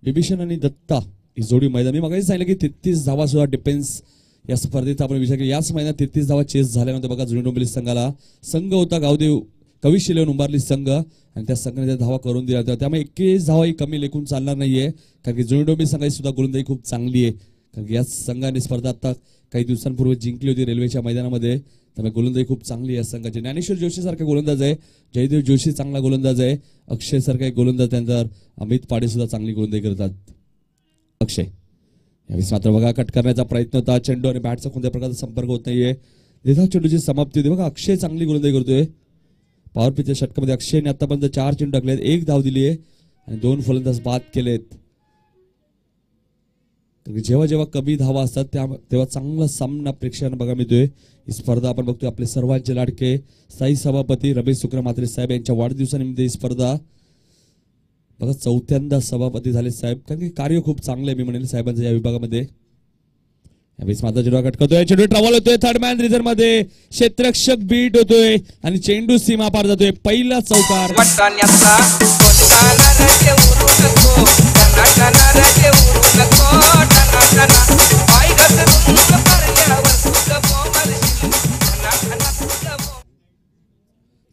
बिभीषण आणि दत्ता ही जोडी मैदान. मी मागायचं सांगितलं की 33 धावा सुद्धा डिफेन्स या स्पर्धेत आपण विचार केला. याच महिन्यात 33 धावा चेस झाल्यानंतर बघा जुनी डोंबिवली संघाला संघ होता गावदेव कविश इलेव्हन उंबारली संघ, आणि त्या संघाने त्या धावा करून दिल्या होत्या. त्यामुळे 21 धावा ही कमी लेखून चालणार नाहीये, कारण की जुनी डोंबिवली संघाची सुद्धा गोलंदाजी खूप चांगली आहे. कारण की याच संघाने स्पर्धा आता काही दिवसांपूर्वी जिंकली होती रेल्वेच्या मैदानामध्ये. त्यामुळे गोलंदाजी खूप चांगली आहे या संघाची. ज्ञानेश्वर जोशी सारखा गोलंदाज आहे, जयदेव जोशी चांगला गोलंदाज आहे, अक्षय सारखा एक गोलंदाज, त्यानंतर अमित पाडे सुद्धा चांगली गोलंदाजी करतात. अक्षय यावेळेस मात्र बघा कट करण्याचा प्रयत्न होता. चेंडू आणि बॅटचा कोणत्या प्रकारचा संपर्क होत नाहीये. निर्धाव चेंडूची समाप्ती होती. बघा अक्षय चांगली गोलंदाजी करतोय. पॉवर पिचच्या षटकामध्ये अक्षयने आतापर्यंत 4 चेंडू टाकलेत, 1 धाव दिली आहे आणि 2 फलंदाज बाद केलेत. जेव्हा जेव्हा कमी धावा असतात तेव्हा चांगला सामना प्रेक्षकांना बघा मिळतोय. ही स्पर्धा आपण बघतोय आपले सर्वांचे लाडके स्थायी सभापती रमेश शुक्र म्हात्रे साहेब यांच्या वाढदिवसानिमित्त ही स्पर्धा. बघा 4थ्यांदा सभापती झाले साहेब, कारण की कार्य खूप चांगलं आहे मी म्हणेल साहेबांचं या विभागामध्ये. यावेळेस माझा चेंडू कटकतोय, चेंडू ट्रॅव्हल होतोय थर्ड मॅन रिझर्व मध्ये, क्षेत्ररक्षक बीट होतोय आणि चेंडू सीमा पार जातोय. पहिला चौकार.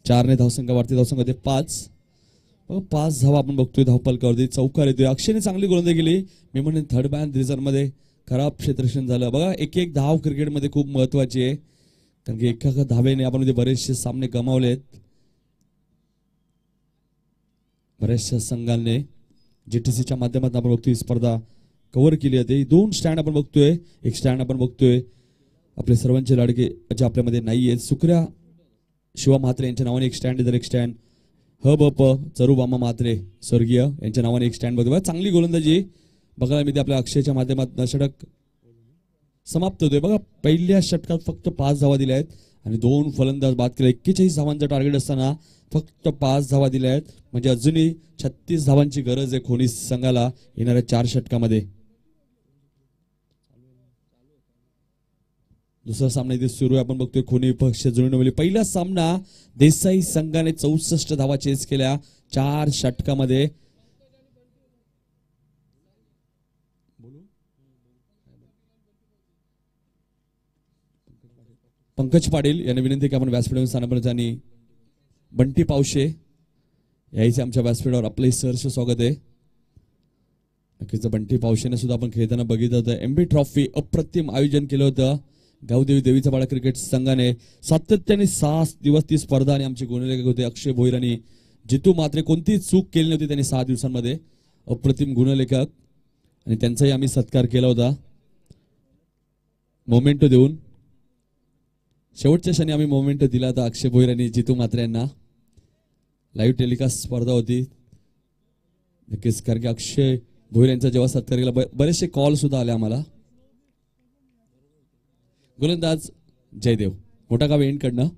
चारने धावसंख्या वाढते, धावसंख्या होते 5. 5 धावा आपण बघतोय धावफलकावरती. चौकार येतोय. अक्षयने चांगली गोलंदाजी केली. मी म्हणेन थर्ड मॅन रिझर्व मध्ये खराब क्षेत्ररक्षण झालं. बघा एक धाव क्रिकेटमध्ये खूप महत्वाची आहे, कारण की एका धावेने आपण बरेचसे सामने गमावलेत. बऱ्याचशा संघांनी जीटीसीच्या माध्यमातून आपण बघतोय स्पर्धा कव्हर केली होती. 2 स्टँड आपण बघतोय. एक स्टँड आपण बघतोय आपले सर्वांचे लाडके जे आपल्यामध्ये नाहीये, सुक्र्या शिवा म्हात्रे यांच्या नावाने एक स्टँड आहे. तर एक स्टँड हबप चरुबामा म्हात्रे स्वर्गीय यांच्या नावाने एक स्टँड बघतोय. चांगली गोलंदाजी बघायला मी आपल्या अक्षयच्या माध्यमातून षटक समाप्त होतोय. बघा पहिल्या षटकात फक्त 5 धावा दिल्या आहेत आणि 2 फलंदाज बाद केले. 41 धावांचं टार्गेट असताना फक्त 5 धावा दिल्या आहेत, म्हणजे अजूनही 36 धावांची गरज आहे खोनी संघाला येणाऱ्या 4 षटकामध्ये. दुसरा सामना इथे सुरू आहे. आपण बघतोय खोनी पक्ष जुळवली. पहिला सामना देसाई संघाने 64 धावा चेस केल्या 4 षटकामध्ये. पंकज पाटील यांनी विनंती की आपण व्यासपीठावर स्थानापन्न आणि बंटी पावशे यायचे आमच्या व्यासपीठावर आपले सहर्ष स्वागत आहे. नक्कीच बंटी पावशेने सुद्धा आपण खेळताना बघितलं होतं. एमबी ट्रॉफी अप्रतिम आयोजन केलं होतं गावदेवी देवीचा पाडा क्रिकेट संघाने. सातत्याने 6 दिवस ती स्पर्धा आणि आमचे गुणलेखक होते अक्षय भोईर आणि जितू मात्रे. कोणतीही चूक केली नव्हती त्यांनी 6 दिवसांमध्ये. अप्रतिम गुणलेखक आणि त्यांचाही आम्ही सत्कार केला होता मोमेंटो देऊन. शेवटच्या क्षणी आम्ही मोमेंटो दिला होता अक्षय भोईर आणि जितू मात्रे यांना. लाईव्ह टेलिकास्ट स्पर्धा होती नक्कीच, कारण की अक्षय भोईर यांचा जेव्हा सत्कार केला बरेचसे कॉल सुद्धा आले आम्हाला. गोलंदाज जयदेव मोठा गाव एंड कडनं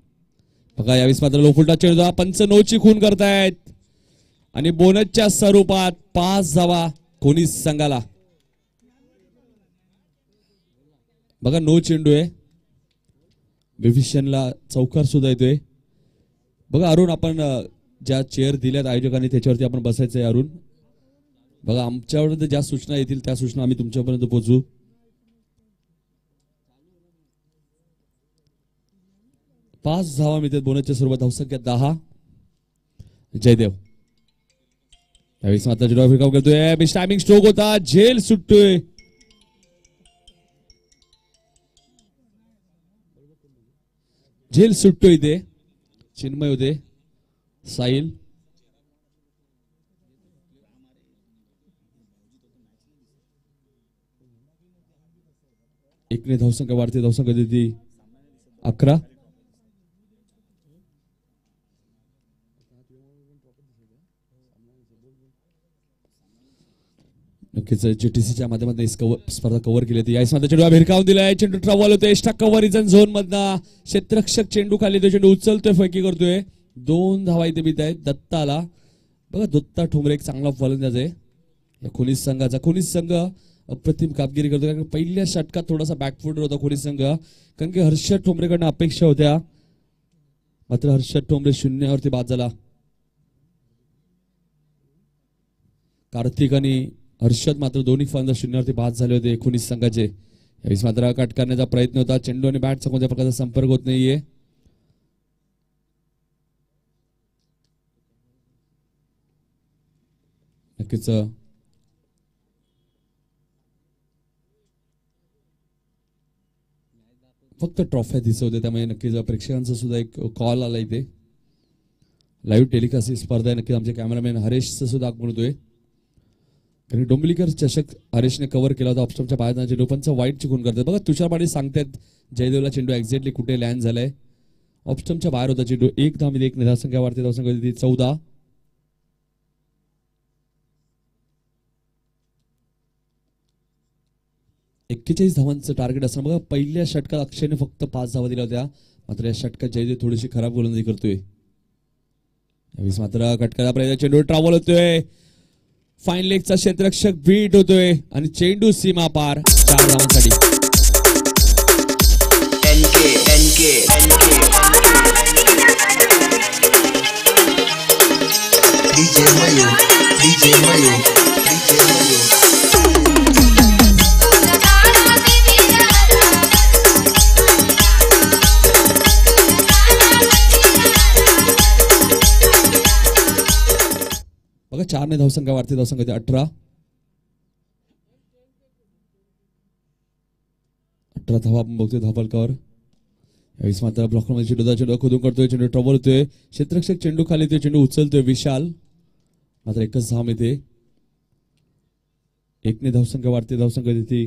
बघा. यावेळेस मात्र लोफुलटा चेंडू पंच नोची खून करतायत आणि बोनसच्या स्वरूपात 5 धावा कोणी संघाला. बघा नो चेंडू आहे. विभिषणला चौकार सुद्धा येतोय. बघा अरुण, आपण ज्या चेअर दिल्यात आयोजकांनी त्याच्यावरती आपण बसायचंय अरुण. बघा आमच्यावर ज्या सूचना येतील त्या सूचना आम्ही तुमच्यापर्यंत पोहोचू. पाच धावा मिळतात बोनसच्या स्वरूपात. धावसंख्या 10. जयदेव यावेळेस मात्र जिडवा फिरकाव करतोय. टायमिंग स्ट्रोक होता. झेल सुटतोय. झेल सुटतोय इथे. चिन्मय होते. साहिल एकने धावसंख्या वाढते. धावसंख्या देते 11. नक्कीच जीटीसीच्या माध्यमातून स्पर्धा कव्हर केली होती. यावेळेस मात्र चेंडू भिरकावून दिलाय. चेंडू ट्रॅव्हल होतोय. एक्स्ट्रा कव्हर रिजन झोन मधला क्षेत्ररक्षक चेंडू खाली तो चेंडू उचलतोय, फैकी करतोय. 2 धावा इथे मिळत आहेत दत्ताला. बघा दत्ता ठोंबरे एक चांगला फलंदाज आहे या खोनीस संघाचा. खोनीस संघ अप्रतिम कामगिरी करतो, कारण पहिल्या षटकात थोडासा बॅकफुटर होता खोनीस संघ, कारण की हर्षद ठोंबरेकडनं अपेक्षा होत्या, मात्र हर्षद ठोंबरे 0वरती बाद झाला. कार्तिक आणि हर्षद मात्र दोन्ही फलंदाज 0वरती बाद झाले होते खोनीस संघाचे. यावेळेस मात्र कट करण्याचा प्रयत्न होता. चेंडू आणि बॅटचा कोणत्या प्रकारचा संपर्क होत नाहीये. नक्कीच फक्त ट्रॉफ्या दिसत होते, त्यामुळे नक्कीच प्रेक्षकांचा सुद्धा एक कॉल आला इथे. लाईव्ह टेलिकास्ट ही स्पर्धा आहे. नक्कीच आमचे कॅमेरामॅन हरेशचं सुद्धा आगमन होतोय, कारण डोंबिवलीकर चषक हरेशने कव्हर केला होता. ऑप्शनच्या बाहेर चेंडू पंच वाईट चिकून करतात. बघा तुषार पाटील सांगतात जयदेवला चेंडू एक्झॅक्टली कुठे लँड झालाय. ऑप्शनच्या बाहेर होता चेंडू. 1 धावामध्ये 1 धावसंख्या वाढते. धावसंख्या 14. एक्केचाळीस धावांचं टार्गेट असताना बघा पहिल्या षटकात अक्षयने फक्त 5 धावा दिल्या होत्या, मात्र या षटकात जयदेव थोडीशी खराब गोलंदाजी करतोय. यावेळेस मात्र कटकाला प्रयत्न. चेंडू ट्रॅव्हल होतोय. फाईन लेगचा क्षेत्ररक्षक बीट होतोय आणि चेंडू सीमा पार 4 धावांसाठी. बघा 4ने धावसंख्या वाढते. धावसंख्या 18. 18 धावा आपण बघतोय धावफलकावर. यावेळेस मात्र ब्लॉकमध्ये चेंडू खोदून करतोय. चेंडू ट्रॅव्हल होतोय. क्षेत्ररक्षक चेंडू खाली येतोय. चेंडू उचलतोय विशाल, मात्र एकच धाव येते. 1ने धावसंख्या वाढते. धावसंख्या देते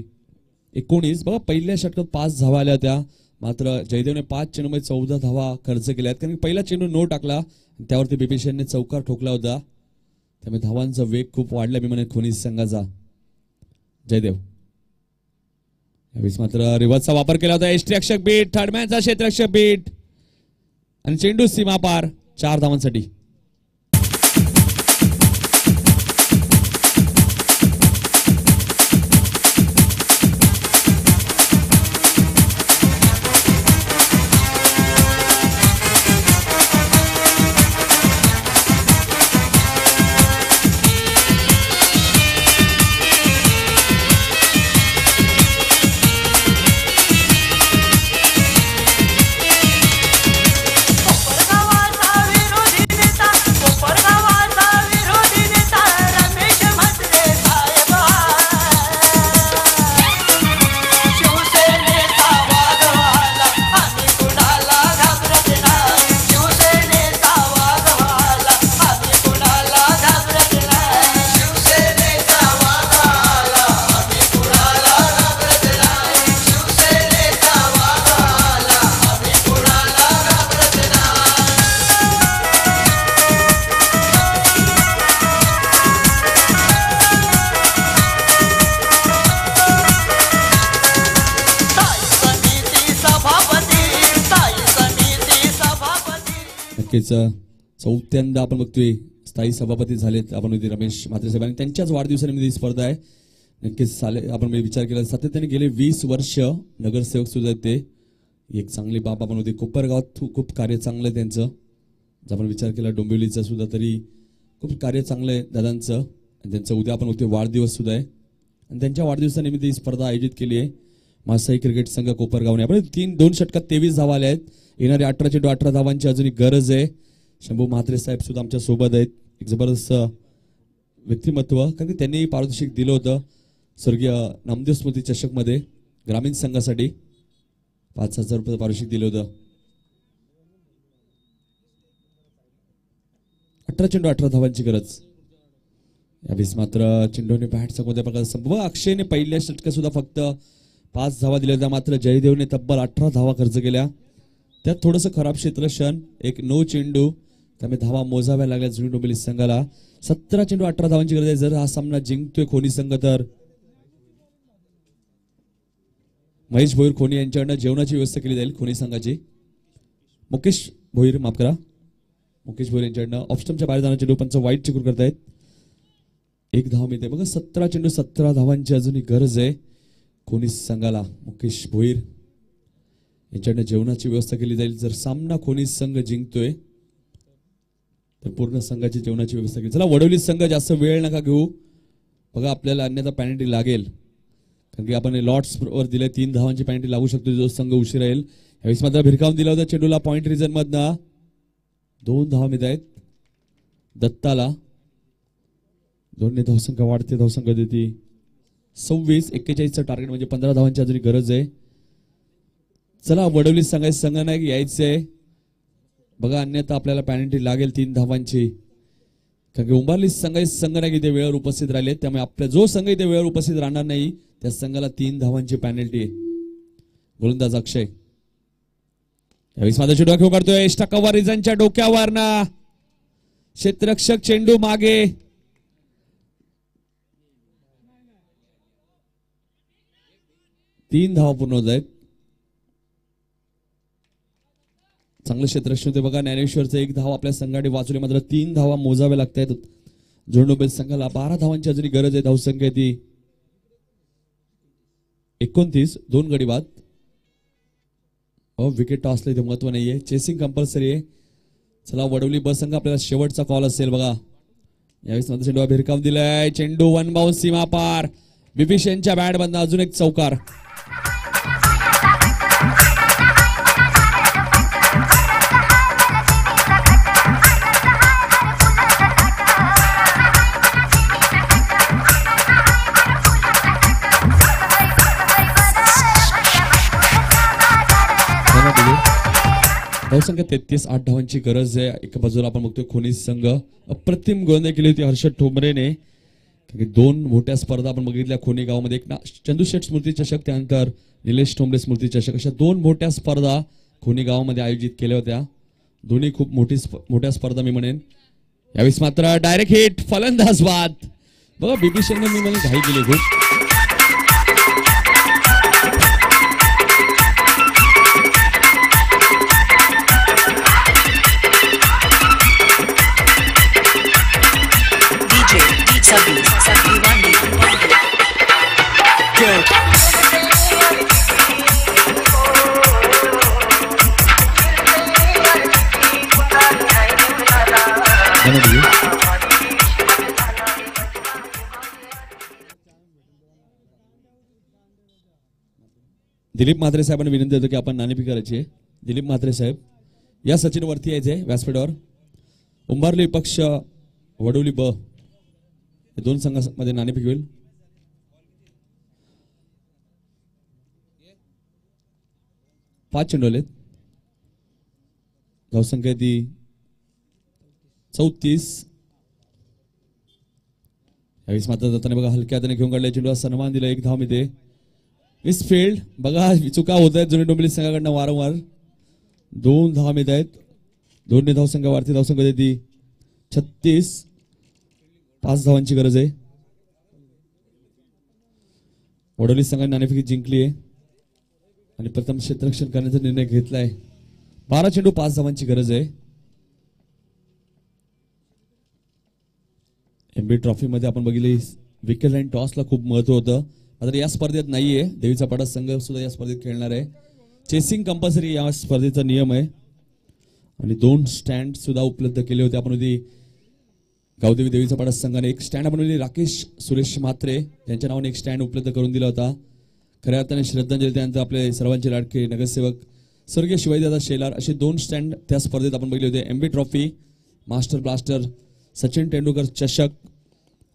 19. बघा पहिल्या षटकात 5 धावा आल्या होत्या, मात्र जयदेवने 5 चेंडूमध्ये 14 धावा खर्च केल्या आहेत, कारण पहिला चेंडू नो टाकला त्यावरती बिपिशनने चौकार ठोकला होता, त्यामुळे धावांचा वेग खूप वाढला मी म्हणेन खोनीस संघाचा. जयदेव यावेळेस मात्र रिव्हर्सचा वापर केला होता. यष्टिरक्षक बीट, थर्डमॅनचा क्षेत्ररक्षक बीट आणि चेंडू सीमा पार 4 धावांसाठी. नक्कीच चौथ्यांदा आपण बघतोय स्थायी सभापती झालेत आपण बघतोय रमेश म्हात्रे साहेब आणि त्यांच्याच वाढदिवसानिमित्त ही स्पर्धा आहे. नक्कीच आपण विचार केला सातत्याने गेले 20 वर्ष नगरसेवक सुद्धा आहेत ते. एक चांगली बाब आपण होते कोपरगावात खूप कार्य चांगलं आहे त्यांचं. जर आपण विचार केला डोंबिवलीचं सुद्धा तरी खूप कार्य चांगलं आहे दादांचं. आणि त्यांचं उद्या आपण होते वाढदिवस सुद्धा आहे आणि त्यांच्या वाढदिवसानिमित्त ही स्पर्धा आयोजित केली आहे. मासाई क्रिकेट संघ कोपरगावने आपण 2 षटकात 23 धावा आल्या आहेत. येणारे 18 चेंडू 18 धावांची अजूनही गरज आहे. शंभू म्हात्रे साहेब सुद्धा आमच्या सोबत आहेत. एक जबरदस्त व्यक्तिमत्व कारण की त्यांनी पारितोषिक दिलं होतं स्वर्गीय नामदेव स्मृती चषकमध्ये ग्रामीण संघासाठी 5,000 रुपये पारितोषिक दिलं होतं. 18 चेंडू 18 धावांची गरज. यावेळेस मात्र चेंडूने बॅटचा कोणत्या प्रकारचा अक्षयने पहिल्या षटकात सुद्धा फक्त 5 धावा दिल्या होत्या. मात्र जयदेवने तब्बल 18 धावा खर्च केल्या. त्यात थोडंसं खराब क्षेत्रक्षण एक 9 चेंडू त्यामुळे धावा मोजाव्या लागल्या जुनी डोंबिवली संघाला. 17 चेंडू 18 धावांची गरज आहे. जर हा सामना जिंकतोय खोनी संघ तर महेश भोईर खोनी यांच्याकडनं जेवणाची व्यवस्था केली जाईल खोनी संघाची. मुकेश भोईर माफ करा मुकेश भोईर यांच्याकडनं ऑफस्टमच्या बाहेर जाण्याचे डोपांचं वाईट चिकूर करतायत. 1 धाव मिळते बघा. 17 चेंडू 17 धावांची अजूनही गरज आहे खोनी संघाला. मुकेश भोईर यांच्याकडनं जेवणाची व्यवस्था केली जाईल. जर सामना खोनी संघ जिंकतोय तर पूर्ण संघाची जेवणाची व्यवस्था केली. चला वडवली संघ जास्त वेळ नका घेऊ बघा आपल्याला अन्यथा पेनल्टी लागेल कारण की आपण लॉट्स वर दिले 3 धावांची पेनल्टी लागू शकतो जो संघ उशीर येईल. यावेळेस मात्र भिरकावून दिला होता चेंडूला पॉइंट रिजन मधनं 2 धावा मिळत आहेत दत्ताला. 2 धावसंख्या वाढते धावसंख्या देते 26-41चं टार्गेट म्हणजे 15 धावांची अजूनही गरज आहे. चला वडवली संघाचे संघ नाही यायचंय बघा अन्यथा आपल्याला पेनल्टी लागेल 3 धावांची कारण की उंबारली संघाचे संघ नाही की ते वेळेवर उपस्थित राहिले त्यामुळे आपला जो संघ इथे वेळेवर उपस्थित राहणार नाही त्या संघाला 3 धावांची पेनल्टी. गोलंदाज अक्षय यावेळेस माझा चेंडू खेळ काढतोय स्टकावर रिझनच्या डोक्यावर ना क्षेत्ररक्षक चेंडू मागे. तीन धावा पूर्ण होत आहेत. चांगलं क्षेत्ररक्षण होते बघा. ज्ञानेश्वरचं 1 धाव आपल्या संघाने वाचवले मात्र 3 धावा मोजाव्या लागतात जोडनोबेल संघाला. 12 धावांची अजूनही गरज आहे. धावसंख्या ती 29. 2 गडी बाद. विकेट टॉसला इथे महत्व नाहीये. चेसिंग कंपल्सरी आहे. चला वडवली ब संघ आपल्याला शेवटचा कॉल असेल बघा. यावेळेस नंतर चेंडू भिरकावून दिलाय. चेंडू 1 बाउन्स सीमा पार. बिबिशेनच्या बॅट बंद अजून एक चौकार. धावसंख्या 33. 8 धावांची गरज आहे. एका बाजूला आपण बघतोय खोनी संघ अप्रतिम गोलंदाजी केली होती हर्षद ठोंबरेने. 2 मोठ्या स्पर्धा आपण बघितल्या खोनी गावामध्ये. एक चंदूशेठ स्मृती चषक त्यानंतर निलेश ठोंबरे स्मृती चषक अशा 2 मोठ्या स्पर्धा खोनी गावामध्ये आयोजित केल्या होत्या. दोन्ही खूप मोठ्या स्पर्धा मी म्हणेन. यावेळेस मात्र डायरेक्ट हिट फलंदाज बाद बघा. बिबिशेनने मी मला घाई केली खूप. दिलीप म्हात्रे साहेबांना विनंती होती की आपण नाणेफेक करायची आहे. दिलीप म्हात्रे साहेब या सचिन वरती यायचे व्यासपीठावर. उंबारली पक्ष वडवली ब 2 संघांमध्ये नाणेफेक होईल. पाच चेंडू आलेत. धावसंख्या ती 34. यावेळेस मात्र जाताना बघा हलक्या हाताने घेऊन काढल्या चेंडूला सन्मान दिला. 1 धाव मिळते. मिसफिल्ड बघा चुका होत आहेत जुनी डोंबिवली संघाकडनं वारंवार. 2 धावा मिळत आहेत. 2 धावसंख्या वाढती. धावसंख्या देती 36. 5 धावांची गरज आहे. वडोली संघाने नाणेफेक जिंकली आहे आणि प्रथम क्षेत्ररक्षण करण्याचा निर्णय घेतलाय. 12 चेंडू 5 धावांची गरज आहे. एमबी ट्रॉफी मध्ये आपण बघितली विकेट अँड टॉसला खूप महत्व होतं. मात्र या स्पर्धेत नाहीये. देवीचा पाडा संघ सुद्धा या स्पर्धेत खेळणार आहे. चेसिंग कंपल्सरी या स्पर्धेचा नियम आहे आणि 2 स्टँड सुद्धा उपलब्ध केले होते. आपण गावदेवी देवीचा पाडा संघाने एक स्टँड आपण राकेश सुरेश म्हात्रे यांच्या नावाने एक स्टँड उपलब्ध करून दिला होता. खऱ्या अर्थाने श्रद्धांजली त्यानंतर आपले सर्वांचे लाडके नगरसेवक स्वर्गीय शिवाजीदादा शेलार असे 2 स्टँड त्या स्पर्धेत आपण बघितले होते. MB trophy, master blaster, Sachin Tendulkar चषक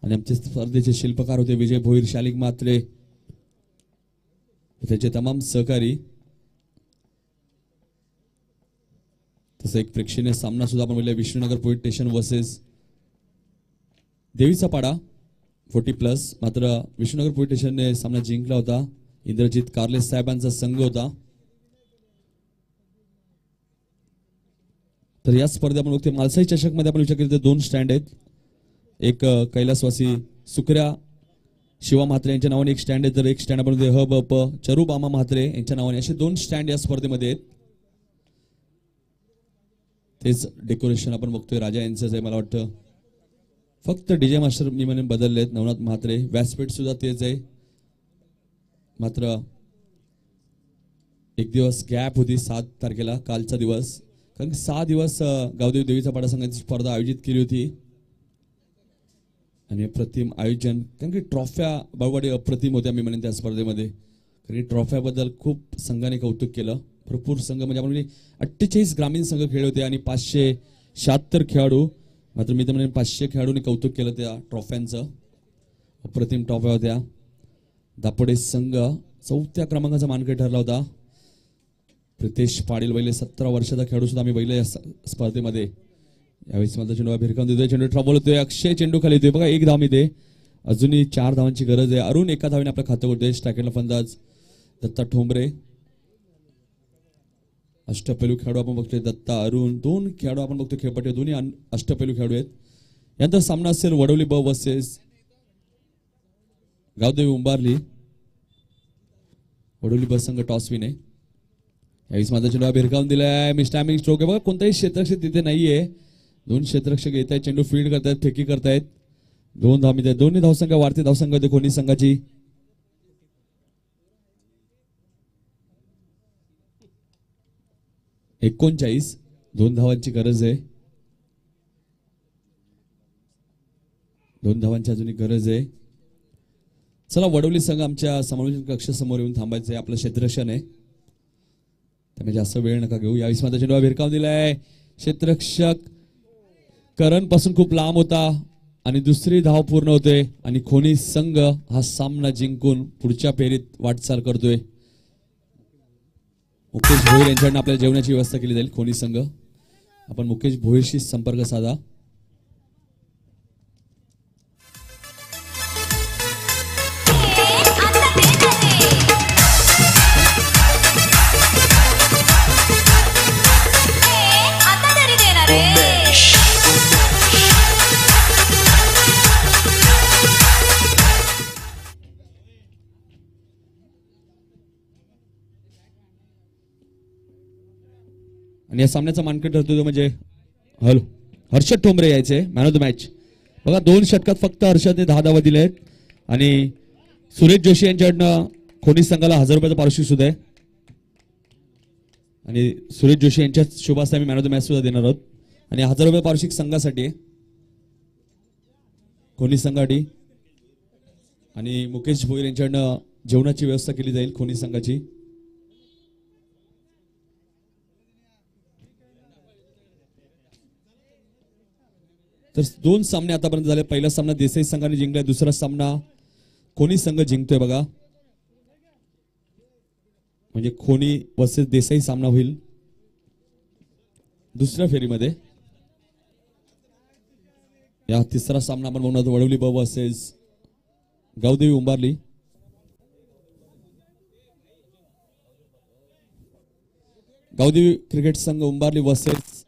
आणि आमचे स्पर्धेचे शिल्पकार होते विजय भोईर, शालिक म्हात्रे, त्याचे तमाम सहकारी. तसं एक प्रेक्षणीय सामना सुद्धा आपण बघितला विष्णुनगर पोलीस स्टेशन वर्सेस देवीचा पाडा 40+. मात्र विष्णुनगर पोलीस स्टेशनने सामना जिंकला होता. इंद्रजित कारले साहेबांचा संघ होता. तर या स्पर्धेत आपण बघतोय मालसाई चषक मध्ये आपण विचार केला तर 2 स्टँड आहेत. एक कैलासवासी सुकऱ्या शिवा म्हात्रे यांच्या नावाने एक स्टँड आहे. तर एक स्टँड आपण ह ब प चरू बामा म्हात्रे यांच्या नावाने असे 2 स्टँड या स्पर्धेमध्ये आहेत. तेच डेकोरेशन आपण बघतोय राजा यांचंच आहे. मला वाटतं फक्त डीजे मास्टर मी म्हणून बदलले आहेत. नवनाथ म्हात्रे, व्यासपीठ सुद्धा तेच आहे. मात्र एक दिवस गॅप होती 7 तारखेला कालचा दिवस, कारण 6 दिवस गावदेवी देवीचा पाडा संघाची स्पर्धा आयोजित केली होती आणि अप्रतिम आयोजन, कारण की ट्रॉफ्या बाववाडी अप्रतिम होत्या मी म्हणेन त्या स्पर्धेमध्ये. कारण की ट्रॉफ्याबद्दल खूप संघाने कौतुक केलं. भरपूर संघ म्हणजे आपण 48 ग्रामीण संघ खेळले होते आणि 576 खेळाडू. मात्र मी तर म्हणेन 500 खेळाडूंनी कौतुक केलं त्या ट्रॉफ्यांचं. अप्रतिम ट्रॉफ्या होत्या. दापोडे संघ 4थ्या क्रमांकाचा मानकरी ठरला होता. प्रितेश पाटील बैले 17 वर्षाचा खेळाडू सुद्धा आम्ही बैले या स्पर्धेमध्ये. यावेळेस माझा चेंडू भिरकावून देतोय, चेंडू ट्रबल होतोय. अक्षय चेंडू खाली येतोय बघा. 1 धाव मिळते. अजूनही 4 धावांची गरज आहे. अरुण 1 धावेने आपलं खातं करतोय. स्ट्रायकरला फलंदाज दत्ता ठोंबरे. अष्टपैलू खेळाडू आपण बघतोय दत्ता, अरुण. 2 खेळाडू आपण बघतोय खेळपट्टी, दोन्ही अष्टपैलू खेळाडू आहेत. यानंतर सामना असेल वडोली ब वर्सेस गावदेवी उंबारली. वडोली ब संघ टॉस विने. यावेळेस माझा चेंडू भिरकावून दिलाय. मिस्टायमिंग स्ट्रोक आहे बघा. कोणताही क्षेत्ररक्षक तिथे नाहीये. 2 क्षेत्ररक्षक येत आहेत. चेंडू फील्ड करतायत, फेकी करतायत. 2 धाव मिळतात. दोन्ही धावसंख्या वाढते धावसंख्या होते कोणी संघाची. एकोणचाळीस 2 धावांची गरज आहे. 2 धावांची अजूनही गरज आहे. चला वडवली संघ आमच्या समालोचन कक्षासमोर येऊन थांबायचं आहे. आपलं क्षेत्ररक्षण आहे त्यामुळे जास्त वेळ नका घेऊ. यावेळेस माझा चेंडू भिरकावून दिलाय. क्षेत्ररक्षक करण पासून खूप लांब होता आणि दुसरी धाव पूर्ण होते आणि खोनी संघ हा सामना जिंकून पुढच्या फेरीत वाटचाल करतोय. मुकेश भोईर यांच्याकडून आपल्याला जेवणाची व्यवस्था केली जाईल. खोनी संघ आपण मुकेश भोईरशी संपर्क साधा. आणि या सामन्याचा मानकरी ठरतो म्हणजे हर्षद ठोंबरे यायचे मॅन ऑफ द मॅच. बघा 2 षटकात फक्त हर्षदने 10 धावा दिल्या आहेत आणि सुरेश जोशी यांच्याकडनं खोनी संघाला 1000 रुपयाचं पारितोषिक सुद्धा आहे आणि सुरेश जोशी यांच्या शुभास्ते आम्ही मॅन ऑफ द मॅच सुद्धा देणार आहोत. आणि 1000 रुपये पारितोषिक संघासाठी आहे, खोनी संघासाठी. आणि मुकेश भोईर यांच्याकडनं जेवणाची व्यवस्था केली जाईल खोनी संघाची. तर 2 सामने आतापर्यंत झाले. पहिला सामना देसाई संघाने जिंकलाय, दुसरा सामना खोनी संघ जिंकतोय बघा. म्हणजे खोनी वर्सेस देसाई सामना होईल दुसऱ्या फेरीमध्ये. या तिसरा सामना आपण बघणार वडवली ब वर्सेस गावदेवी उंबारली. गावदेवी क्रिकेट संघ उंबारली वर्सेस